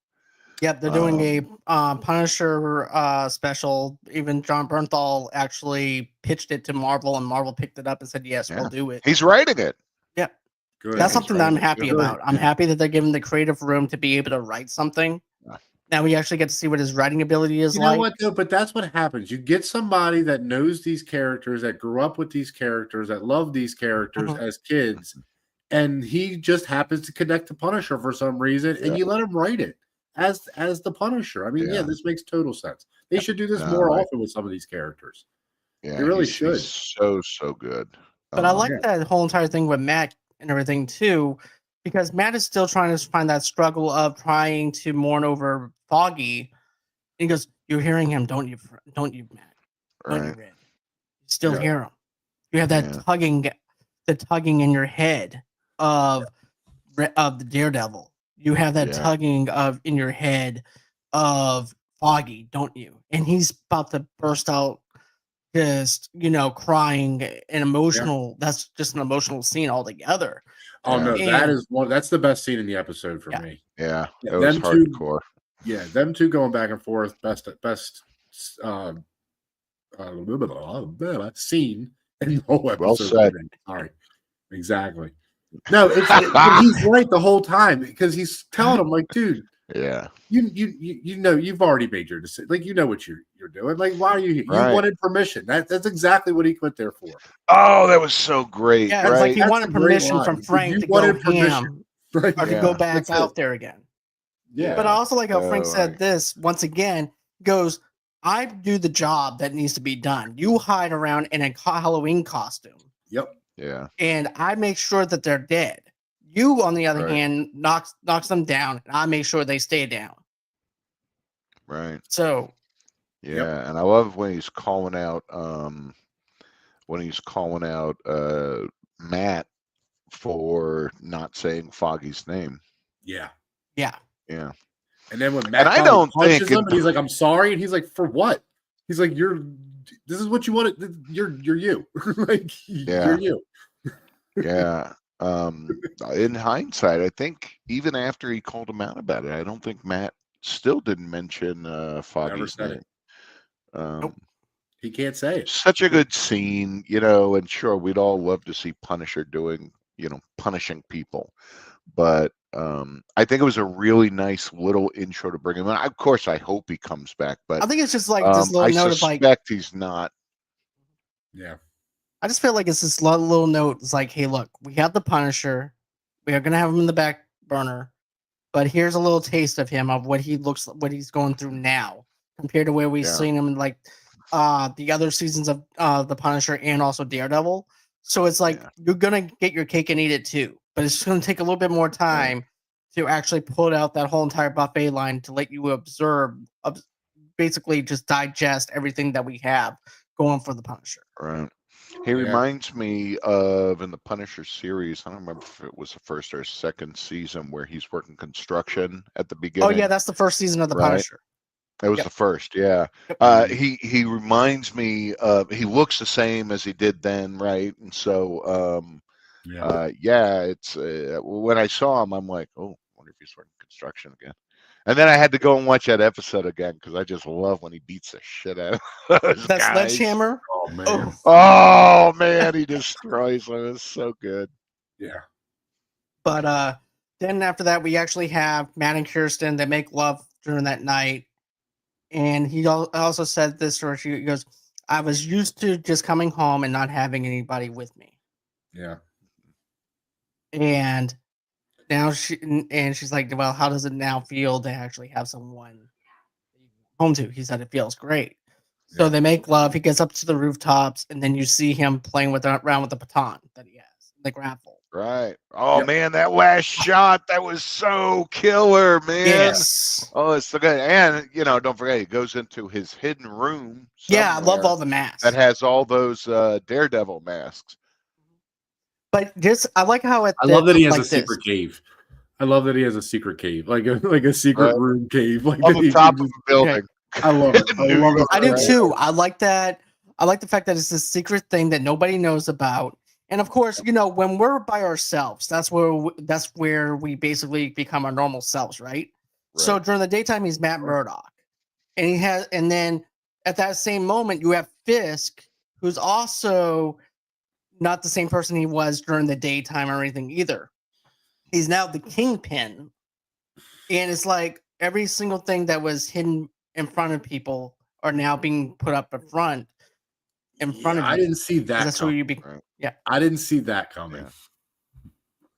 Yep, they're doing a Punisher special. Even Jon Bernthal actually pitched it to Marvel, and Marvel picked it up and said, yes, we'll do it. He's writing it. Yep. Good. That's something that I'm happy about. I'm happy that they're giving the creative room to be able to write something. Now we actually get to see what his writing ability is like. You know what, though? But that's what happens. You get somebody that knows these characters, that grew up with these characters, that love these characters as kids, and he just happens to connect to Punisher for some reason, and you let him write it as the Punisher. I mean, this makes total sense. They should do this more often with some of these characters. Yeah, they really should. He's so good. But I like that whole entire thing with Matt and everything too, because Matt is still trying to find that struggle of trying to mourn over Foggy. And he goes, "You're hearing him, don't you, Matt? Don't you, Red? You still hear him. You have that tugging in your head of the Daredevil. You have that tugging in your head of Foggy, don't you?" And he's about to burst out, just crying and emotional. That's just an emotional scene altogether. Oh no, that's the best scene in the episode for me. Yeah, it was hardcore. Them two going back and forth, best scene in the whole episode. Well said. Sorry, exactly. No, he's right the whole time because he's telling him like, dude, you know you've already made your decision. Like, you know what you're doing. Like, why are you here? You wanted permission. That's exactly what he went there for. Oh, that was so great. Yeah, it's like he wanted permission from Frank to go ham or to go back out there again. Yeah. But I also like how Frank said this once again, goes, I do the job that needs to be done. You hide around in a Halloween costume. Yep. Yeah. And I make sure that they're dead. You, on the other hand, knocks them down, and I make sure they stay down. Right. So. Yeah, and I love when he's calling out when he's calling out Matt for not saying Foggy's name. Yeah. Yeah. Yeah. And then when And Matt I don't punches think him, and he's like, "I'm sorry," and he's like, "For what?" He's like, This is what you wanted. You're you. Like, Yeah. you're you." Yeah. In hindsight, I think even after he called him out about it, I don't think Matt still didn't mention Foggy's name. Nope. He can't say it. Such a good scene, you know, and sure, we'd all love to see Punisher doing, you know, punishing people. But I think it was a really nice little intro to bring him in. Of course, I hope he comes back, but I think it's just like this little I note of like, suspect he's not. Yeah. I just feel like it's this little note. It's like, hey, look, we have the Punisher. We are gonna have him in the back burner, but here's a little taste of him, of what he's going through now, compared to where we've seen him in like the other seasons of the Punisher and also Daredevil. So it's like you're gonna get your cake and eat it too, but it's just gonna take a little bit more time to actually pull out that whole entire buffet line to let you basically just digest everything that we have going for the Punisher. Right. He reminds me of, in the Punisher series, I don't remember if it was the first or second season, where he's working construction at the beginning. Oh yeah, that's the first season of the Punisher. It was the first, yeah. He reminds me of, he looks the same as he did then, right? And so, it's when I saw him, I'm like, oh, I wonder if he's working construction again. And then I had to go and watch that episode again because I just love when he beats the shit out of those that guys. sledgehammer. Oh man. Oh man, he destroys them. It's so good. Yeah. But then after that, we actually have Matt and Kirsten that make love during that night. And he also said this, or he goes, I was used to just coming home and not having anybody with me. Yeah. And now she's like, well, how does it now feel to actually have someone home to? He said it feels great. So they make love. He gets up to the rooftops, and then you see him playing around with the baton that he has, the grapple. Right. Oh man, that last shot, that was so killer, man. Yes. Oh, it's so good. And you know, don't forget, he goes into his hidden room. Yeah, I love all the masks. That has all those Daredevil masks. But I like how I love that he has a secret cave. I love that he has a secret cave, like a secret room cave, like on the top of a building. Okay. I love it. I love it. I do too. I like that. I like the fact that it's a secret thing that nobody knows about. And of course, you know, when we're by ourselves, that's where we basically become our normal selves, right? So during the daytime, he's Matt Murdock, and then at that same moment, you have Fisk, who's also not the same person he was during the daytime or anything either. He's now the Kingpin, and it's like every single thing that was hidden in front of people are now being put up in front of you. I didn't see that. That's where you I didn't see that coming.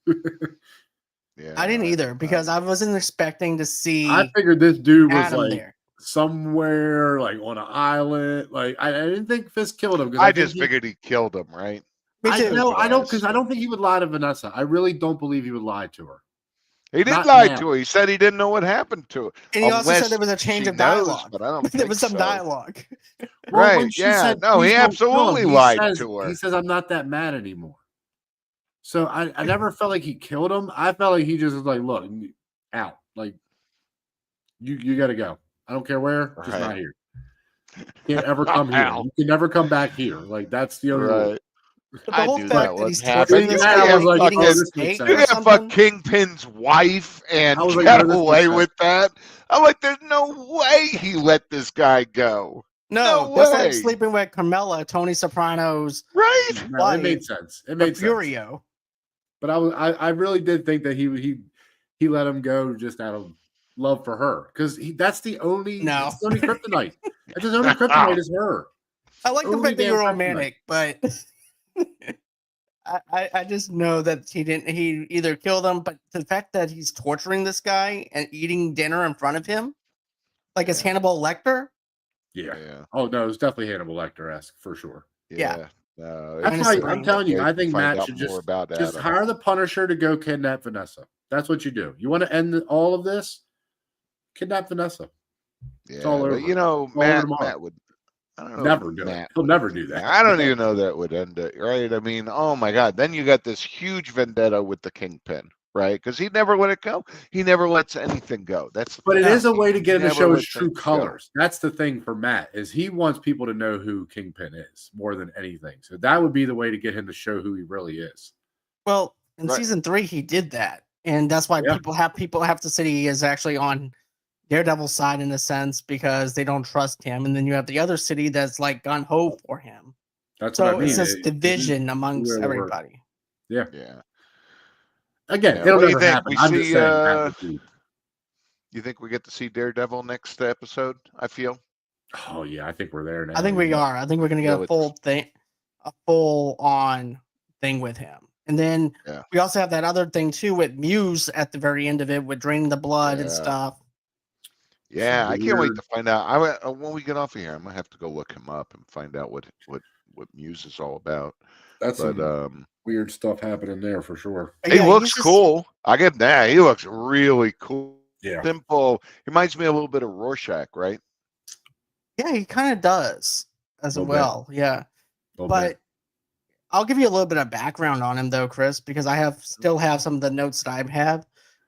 Yeah. I didn't either, because I wasn't expecting to see. I figured this dude was Adam like there. somewhere, like on an island. Like I didn't think Fisk killed him. I just figured he killed him, right? Me too. I don't, because I don't think he would lie to Vanessa. I really don't believe he would lie to her. He did lie to her. He said he didn't know what happened to her. And he also said there was a change of dialogue. But I don't there was some dialogue. Right. Yeah. No, he absolutely lied to her. He says, I'm not that mad anymore. So I never felt like he killed him. I felt like he just was like, look, out. Like, you got to go. I don't care where, just not here. You can't ever come here. You can never come back here. Like, that's the only rule. The whole fact that he's torturing this guy like, eating a steak you got fuck Kingpin's wife and got away with that. I'm like, there's no way he let this guy go. No, that's like sleeping with Carmela, Tony Soprano's right. No, it made sense. It made Furio. Sense. But I really did think that he let him go just out of love for her, because that's the only kryptonite. That's his only kryptonite is her. I like the fact that you're romantic, but. I just know that he either killed him, but the fact that he's torturing this guy and eating dinner in front of him, like it's Hannibal Lecter. Yeah. Oh no, it's definitely Hannibal Lecter-esque for sure. Yeah. I'm telling you, I think Matt should just hire the Punisher to go kidnap Vanessa. That's what you do. You want to end all of this? Kidnap Vanessa. Yeah, it's all over. You know, Matt would. I don't know. Never do it. He'll never do that. I don't even know that would end it, right? I mean, oh my God. Then you got this huge vendetta with the Kingpin, right? Because he never let it go. He never lets anything go. But it is a way to get him to show his true go. colors. That's the thing for Matt, is he wants people to know who Kingpin is more than anything. So that would be the way to get him to show who he really is. Well, in season 3, he did that, and that's why people have to say he is actually on Daredevil's side in a sense, because they don't trust him, and then you have the other city that's like gun ho for him. That's so what I mean. It's this division amongst everybody. Yeah. Again, it'll never happen. I'm just saying. You think we get to see Daredevil next episode? I feel. Oh yeah, I think we're there now. I think we are. I think we're gonna get a full on thing with him. And then we also have that other thing too with Muse at the very end of it with draining the blood and stuff. Yeah, I can't wait to find out. When we get off of here, I'm gonna have to go look him up and find out what Muse is all about. That's some weird stuff happening there for sure. He looks cool. I get that. He looks really cool. Yeah, simple. He reminds me a little bit of Rorschach, right? Yeah, he kind of does as well. Yeah, but I'll give you a little bit of background on him though, Chris, because I still have some of the notes that I have.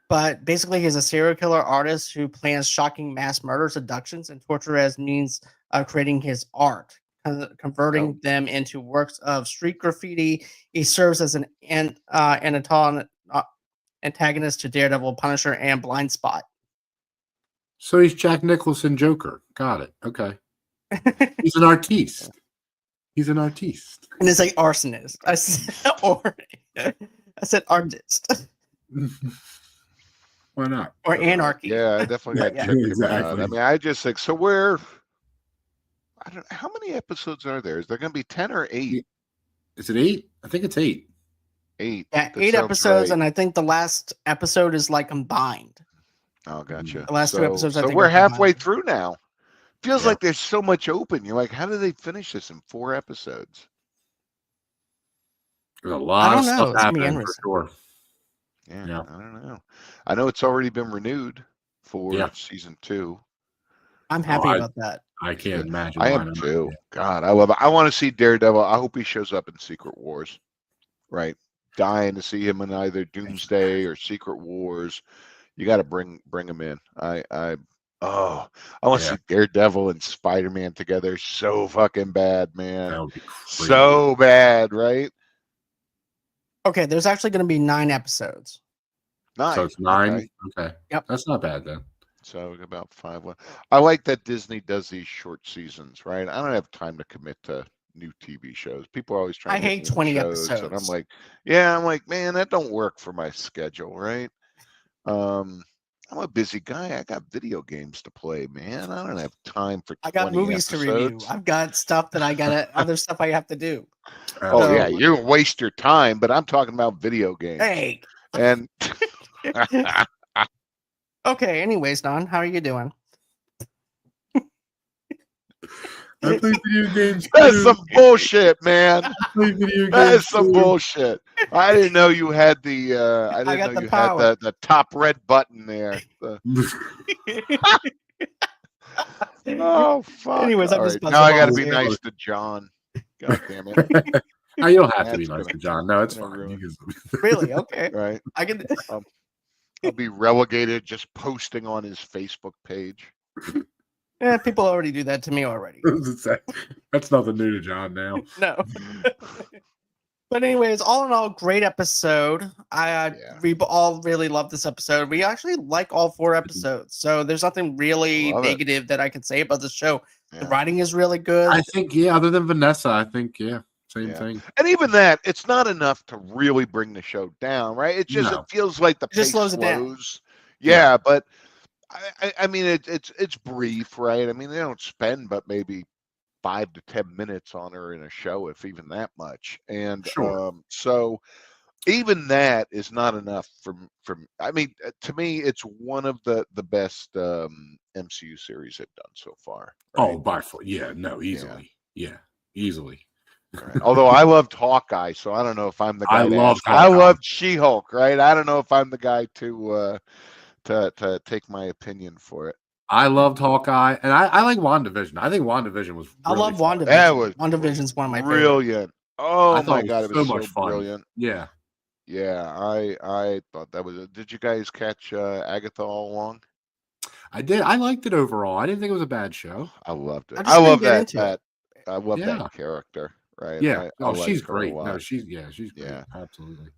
But basically, he's a serial killer artist who plans shocking mass murders, abductions, and torture as means of creating his art, converting them into works of street graffiti. He serves as an antagonist to Daredevil, Punisher, and Blind Spot. So he's Jack Nicholson Joker. Got it. Okay. He's an artiste. He's an artiste. And it's like arsonist. I said artist. Why not? Or anarchy. Yeah, I definitely got checked exactly. I mean, I just think so. How many episodes are there? Is there going to be 10 or 8? Is it 8? I think it's 8. 8. Yeah, 8 episodes, right. And I think the last episode is like combined. Oh, gotcha. The last 2 episodes. So we're halfway through now. Feels like there's so much open. You're like, how do they finish this in 4 episodes? There's a lot of stuff happening for sure. Yeah, I don't know. I know it's already been renewed for season 2. I'm happy about that. I can't imagine. I am too. God, I love it. I want to see Daredevil. I hope he shows up in Secret Wars. Right. Dying to see him in either Doomsday or Secret Wars. You got to bring him in. I want to see Daredevil and Spider-Man together so fucking bad, man. That would be crazy. So bad, right? Okay, there's actually going to be 9 episodes. 9. So it's 9? Okay. Yep. That's not bad then. So about 5. I like that Disney does these short seasons, right? I don't have time to commit to new TV shows. People are always trying to hate 20 episodes. And I'm like, man, that don't work for my schedule, right? I'm a busy guy. I got video games to play, man. I don't have time for 20 I got movies episodes. to review. I've got stuff that other stuff I have to do. Yeah, you waste your time, but I'm talking about video games. Hey. And okay, anyways, Don, how are you doing? I play video games. That's some bullshit, man. I play video games. That is some bullshit. I didn't know you had the. I didn't know you had the top red button there. Oh fuck! Anyways, now I got to be nice to John. God damn it! You don't have to be nice to John. No, it's fine. Really? Okay. Right. I can. I'll be relegated just posting on his Facebook page. Yeah, people already do that to me already. That's nothing new to John now. No. But anyways, all in all, great episode. We all really love this episode. We actually like all 4 episodes. So there's nothing really negative that I can say about the show. Yeah. The writing is really good. I think, other than Vanessa, I think, same thing. And even that, it's not enough to really bring the show down, right? It just it feels like the pace slows. It down. Yeah, but I mean, it's brief, right? I mean, they don't spend but maybe 5 to 10 minutes on her in a show, if even that much. And so even that is not enough from I mean, to me, it's one of the best MCU series they've done so far. Right? Oh, by far. Yeah, no, easily. Yeah, easily. Right. Although I loved Hawkeye, so I don't know if I'm the guy. I loved She-Hulk, right? I don't know if I'm the guy to take my opinion for it. I loved Hawkeye, and I like WandaVision. I think WandaVision was. I Really love fun. WandaVision. That was WandaVision's one of my brilliant. favorites. Oh I thought my God, it was so so much fun. brilliant. Yeah. Yeah, I thought that was. Did you guys catch Agatha all along? I did. I liked it overall. I didn't think it was a bad show. I loved it. I just I love didn't get into that. it. I love Yeah. that character. Right. Yeah. I Oh, liked she's her a great. No, lot. she's great. Yeah. Absolutely.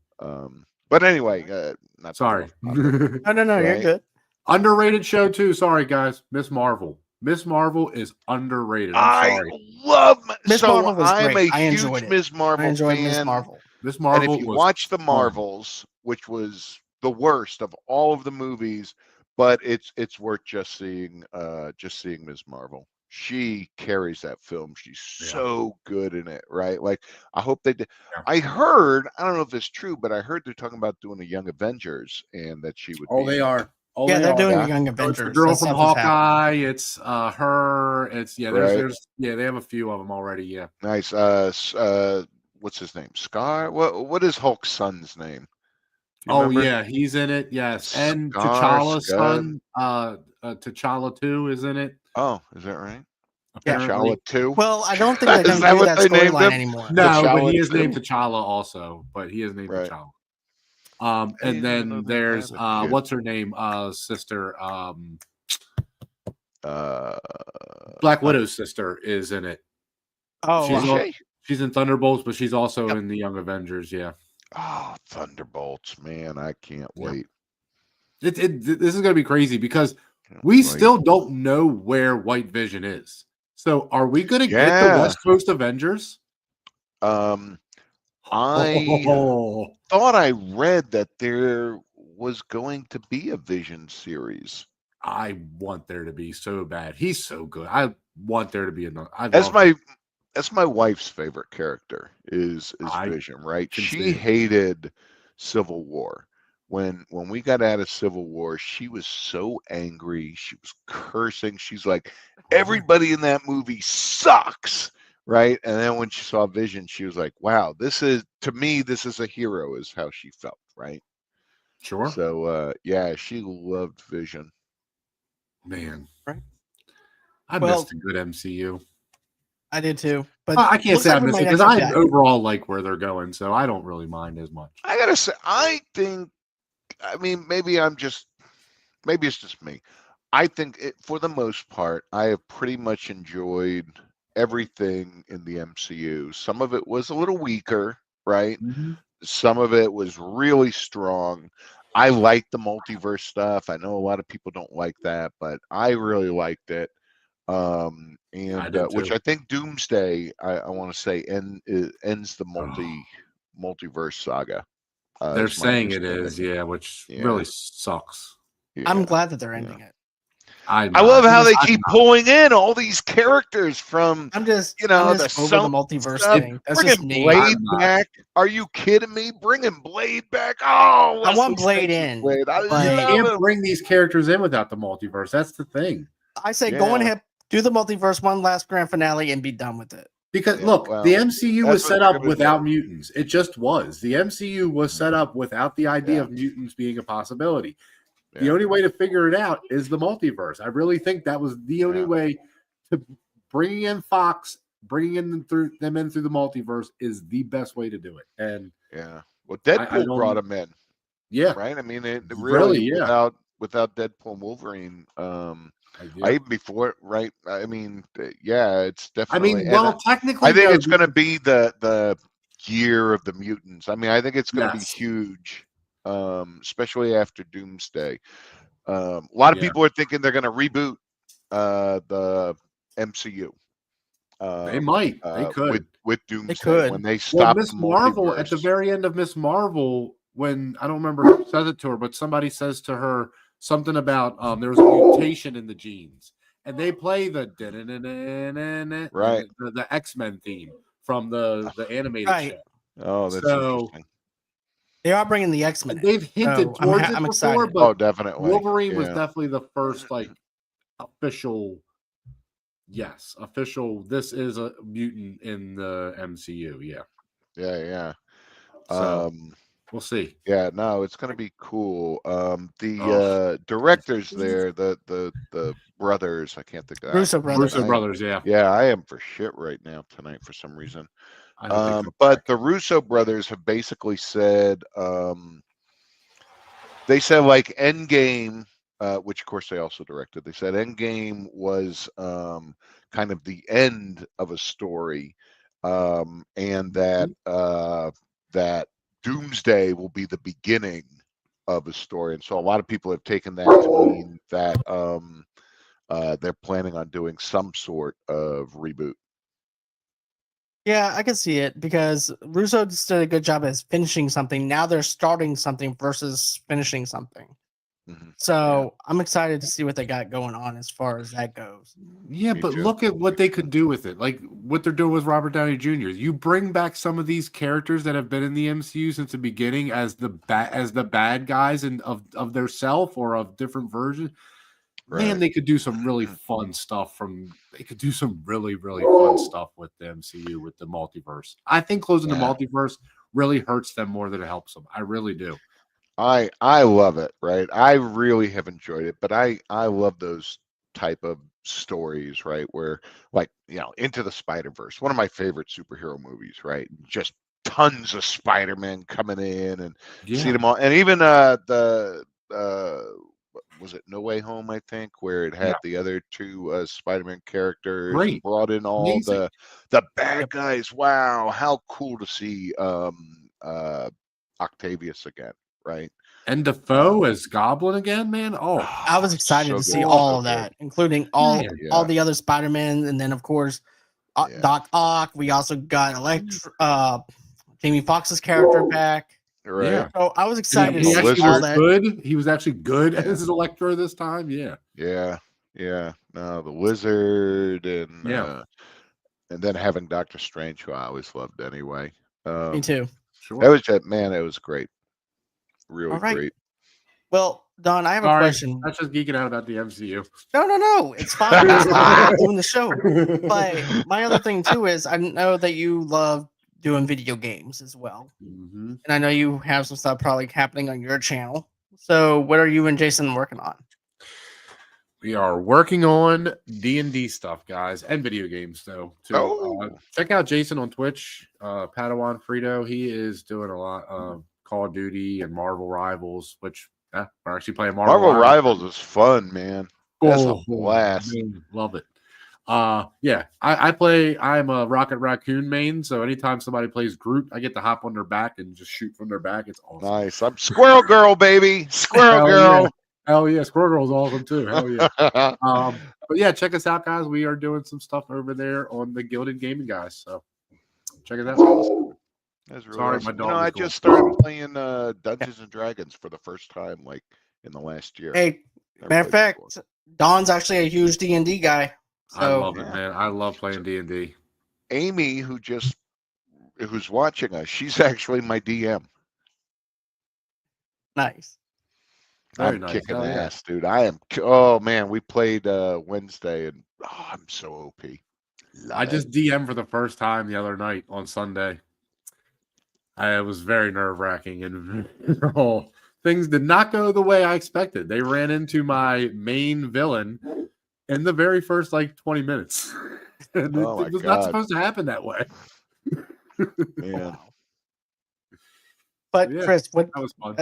But anyway, not to go Sorry. off topic, No, you're right? good. Underrated show too. Sorry, guys. Miss Marvel. Miss Marvel is underrated. I'm sorry. I love Miss Marvel was I'm great. a I enjoyed huge it. Miss Marvel I enjoyed fan. Miss Marvel. Miss And Marvel if you was watch the fun. Marvels, which was the worst of all of the movies, but it's worth just seeing Ms. Marvel. She carries that film. She's so good in it, right? Like I hope they did. Yeah. I heard, I don't know if it's true, but I heard they're talking about doing a Young Avengers and that she would be they in it. are. Oh, Yeah, they they're are. doing Yeah. a Young So it's Avengers. the girl That from stuff is happening. Hawkeye. It's her. It's Right. there's they have a few of them already. Yeah. Nice. What's his name? Scar? What is Hulk's son's name? You Oh remember? yeah, he's in it. Yes, and Scar, T'Challa's Scud. son, T'Challa too, is in it. Oh, is that right? Apparently. T'Challa 2? Well, I don't think they're Is going to that do what that they named storyline him? anymore. No, but T'Challa he is 2? named T'Challa also. But he is named Right. T'Challa. I didn't And even know then they there's had a kid. what's her name? Sister. Uh, Black Widow's sister is in it. Oh, is wow. she? She's in Thunderbolts, but she's also Yep. in the Young Avengers. Yeah. Oh, Thunderbolts, man! I can't wait. This is going to be crazy because Can't we wait. still don't know where White Vision is. So are we going to get the West Coast Avengers? I thought I read that there was going to be a Vision series. I want there to be so bad. He's so good. I want there to be another. That's my wife's favorite character is Vision, right? She hated Civil War. When we got out of Civil War, she was so angry. She was cursing. She's like, everybody in that movie sucks, right? And then when she saw Vision, she was like, wow, this is a hero, is how she felt, right? Sure. So yeah, she loved Vision. Man, right? I missed a good MCU. I did too, but I can't say I missed it because I overall like where they're going, so I don't really mind as much. I gotta say, maybe it's just me. I think for the most part, I have pretty much enjoyed everything in the MCU. Some of it was a little weaker, right? Mm-hmm. Some of it was really strong. I like the multiverse stuff. I know a lot of people don't like that, but I really liked it. Which I think Doomsday, I want to say, ends the multiverse saga. They're saying it is, which really sucks. Yeah. I'm glad that they're ending it. I love how they keep pulling in all these characters from. I'm just the multiverse thing. That's just me. Blade back. Are you kidding me? Bringing Blade back. Oh, I want Blade in. Blade. You can't bring these characters in without the multiverse. That's the thing. I say go ahead, do the multiverse one last grand finale and be done with it. Because look, the MCU was set up without mutants. It just was. The MCU was set up without the idea of mutants being a possibility. The only way to figure it out is the multiverse. I really think that was the only way to bringing in Fox, bringing them through the multiverse is the best way to do it. And well, Deadpool brought him in. Yeah, right. I mean, it really without Deadpool and Wolverine. Even before, right? I mean, it's definitely. I mean, well, technically, I think it's going to be the year of the mutants. I mean, I think it's going to be huge. Especially after Doomsday. A lot of people are thinking they're going to reboot the MCU. They might. They could. With Doomsday. They could. When they stop Miss Marvel, at the very end of Miss Marvel, when I don't remember who says it to her, but somebody says to her something about there was a mutation in the genes. And they play the X-Men theme from the animated show. Oh, that's interesting. They are bringing the X-Men. They've hinted towards it before, but definitely. Wolverine was definitely the first official. Yes, official. This is a mutant in the MCU. Yeah. Yeah. So, We'll see. Yeah, no, it's going to be cool. The directors there, the brothers, I can't think of Russo brothers. Russo brothers, yeah. Yeah, I am for shit right now tonight for some reason. I hope they come But back. the Russo brothers have basically said, they said like Endgame, which of course they also directed. They said Endgame was kind of the end of a story, and that that Doomsday will be the beginning of a story. And so a lot of people have taken that to mean that they're planning on doing some sort of reboot. Yeah, I can see it because Russo just did a good job as finishing something. Now they're starting something versus finishing something. Mm-hmm. So I'm excited to see what they got going on as far as that goes. Yeah, Me but too. look at what they could do with it. Like what they're doing with Robert Downey Jr. You bring back some of these characters that have been in the MCU since the beginning as the bad guys and of their self or of different versions. Man, Right. they could do some really fun stuff they could do some really, really fun stuff with the MCU, with the multiverse. I think closing the multiverse really hurts them more than it helps them. I really do. I love it, right? I really have enjoyed it, but I love those type of stories, right? Where like, Into the Spider-Verse, one of my favorite superhero movies, right? Just tons of Spider-Man coming in and see them all. And even the was it No Way Home, I think, where it had the other two Spider-Man characters and brought in all the bad guys. Wow, how cool to see Octavius again. Right. And Defoe as Goblin again, man. Oh, I was excited to see all of that, including all the other Spider-Man, and then of course Doc Ock. We also got Jamie Foxx's character back. Right. Yeah. So I was excited to see all that. Good. He was actually good as Electro this time. Yeah. Yeah. Yeah. No, the Lizard and then having Doctor Strange, who I always loved anyway. Me too. Sure. That was it was great. Really great. Well, Don, I have a question. I'm just geeking out about the MCU. No. It's fine. It's fine. I'm doing the show. But my other thing too is I know that you love doing video games as well. Mm-hmm. And I know you have some stuff probably happening on your channel. So what are you and Jason working on? We are working on D&D stuff, guys, and video games, though, too. Check out Jason on Twitch, Padawan Frito. He is doing a lot of Call of Duty and Marvel Rivals, which we're actually playing Marvel Rivals is fun, man. That's a blast. Love it. I play. I'm a Rocket Raccoon main, so anytime somebody plays Groot, I get to hop on their back and just shoot from their back. It's awesome. Nice. I'm Squirrel Girl, baby. Squirrel Girl. Yeah. Hell yeah, Squirrel Girl's awesome too. Hell yeah. But yeah, check us out, guys. We are doing some stuff over there on the Gilded Gaming guys. So check it out. That's really awesome. My dog. I just started playing Dungeons and Dragons for the first time, like in the last year. Hey, matter of fact, Don's actually a huge D&D guy. So. I love it, man. I love playing D&D. Amy, who's watching us, she's actually my DM. Nice. I'm kicking ass, dude. I am. Oh man, we played Wednesday, and I'm so OP. I just DM'd for the first time the other night on Sunday. It was very nerve-wracking, and things did not go the way I expected. They ran into my main villain in the very first 20 minutes. And it was not supposed to happen that way. Man. But Chris, that was fun.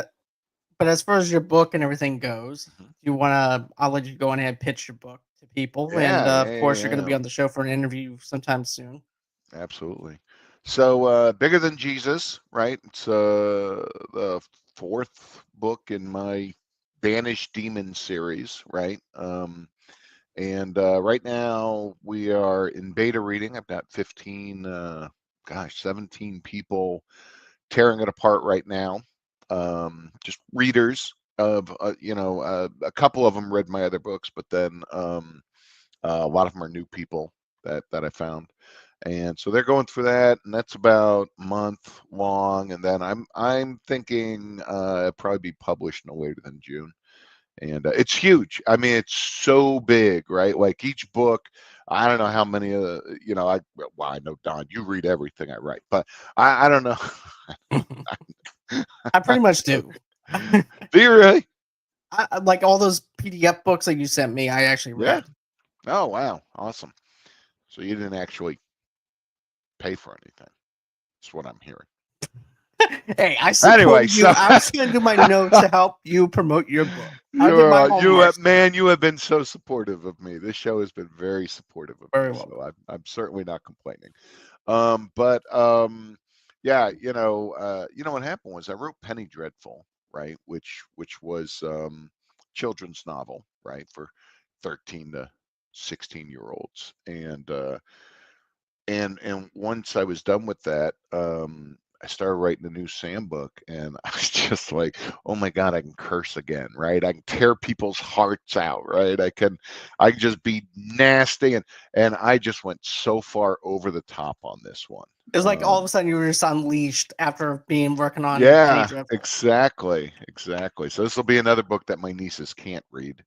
But as far as your book and everything goes, I'll let you go on ahead and pitch your book to people. And of course, you're going to be on the show for an interview sometime soon. Absolutely. So Bigger Than Jesus, right? It's the fourth book in my Banished Demon series, right? And right now we are in beta reading. I've got 17 people tearing it apart right now. Just readers of a couple of them read my other books, but then a lot of them are new people that I found, and so they're going through that, and that's about a month long, and then I'm thinking it'll probably be published no later than June. And it's huge. I mean, it's so big, right? Like each book, I don't know how many I know, Don, you read everything I write, but I don't know. I pretty much do. Do you really? I like all those PDF books that you sent me. I actually read. Oh wow, awesome. So you didn't actually pay for anything. That's what I'm hearing. Hey, I supported you. I was going to do my notes to help you promote your book. You have been so supportive of me. This show has been very supportive of me. Well. So I'm certainly not complaining. Yeah, you know what happened was I wrote Penny Dreadful, right, which was children's novel, right, for 13 to 16-year-olds, and once I was done with that, I started writing the new Sam book, and I was just like, oh my God, I can curse again, right? I can tear people's hearts out, right? I can just be nasty, and I just went so far over the top on this one. It's like all of a sudden you were just unleashed after working on yeah, Penny exactly. So this will be another book that my nieces can't read,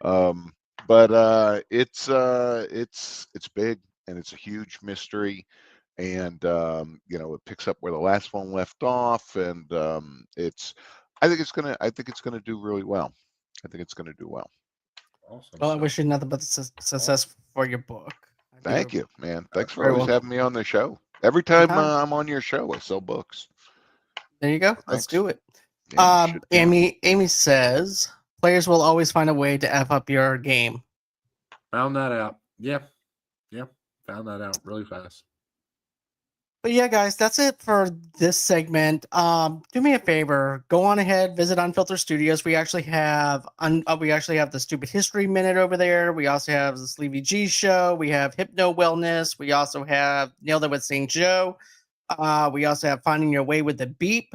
but it's big, and it's a huge mystery, and it picks up where the last one left off, and I think it's gonna do really well. I think it's gonna do well. Awesome. Well, I wish you nothing but success for your book. Thank you, man. Thanks for always having me on the show. Every time I'm on your show, I sell books. There you go. Let's do it. Yeah, Amy says players will always find a way to F up your game. Found that out. Yeah. Found that out really fast. But yeah, guys, that's it for this segment. Do me a favor, go on ahead, visit Unfiltered Studios. We actually have the Stupid History Minute over there. We also have the Sleevy G Show. We have Hypno Wellness. We also have Nailed It with St. Joe. We also have Finding Your Way with the Beep.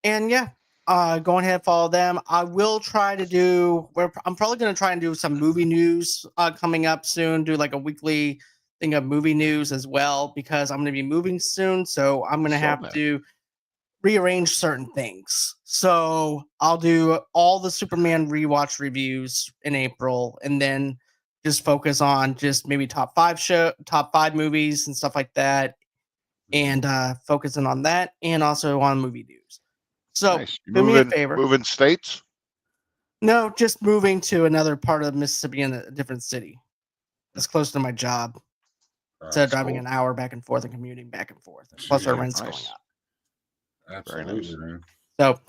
And yeah, go ahead and follow them. I will try to do. I'm probably going to try and do some movie news coming up soon. Do like a weekly thing of movie news as well, because I'm going to be moving soon, so I'm going to have to rearrange certain things. So I'll do all the Superman rewatch reviews in April, and then just focus on just maybe top five movies and stuff like that, and focusing on that, and also on movie news. So nice. Do me a favor. Moving states? No, just moving to another part of Mississippi in a different city. It's close to my job. Instead of driving an hour back and forth and commuting back and forth. Plus our rent's going up. Absolutely, man. So,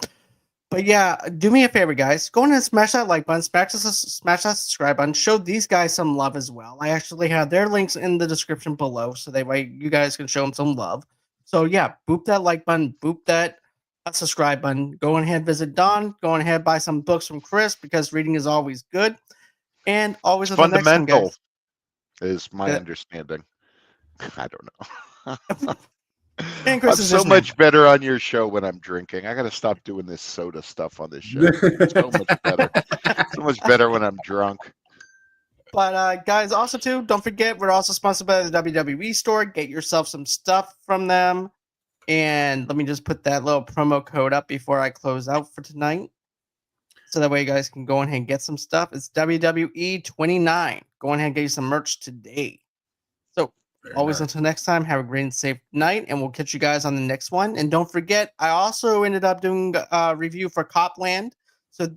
but yeah, do me a favor, guys. Go ahead and smash that like button, smash that subscribe button. Show these guys some love as well. I actually have their links in the description below, so that way you guys can show them some love. So yeah, boop that like button, boop that subscribe button. Go ahead, visit Don. Go ahead, buy some books from Chris, because reading is always good. And always it's fundamental, is my understanding. I don't know. I'm so much better on your show when I'm drinking. I got to stop doing this soda stuff on this show. It's so much better. So much better when I'm drunk. But guys, also too, don't forget, we're also sponsored by the WWE store. Get yourself some stuff from them. And let me just put that little promo code up before I close out for tonight, so that way you guys can go ahead and get some stuff. It's WWE29. Go ahead and get you some merch today. So until next time, have a great and safe night, and we'll catch you guys on the next one. And don't forget, I also ended up doing a review for Copland. So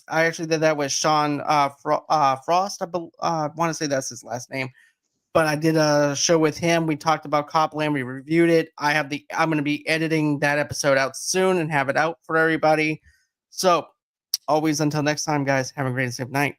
I actually did that with Sean Frost. I want to say that's his last name. But I did a show with him. We talked about Copland. We reviewed it. I'm going to be editing that episode out soon and have it out for everybody. So always until next time, guys, have a great and safe night.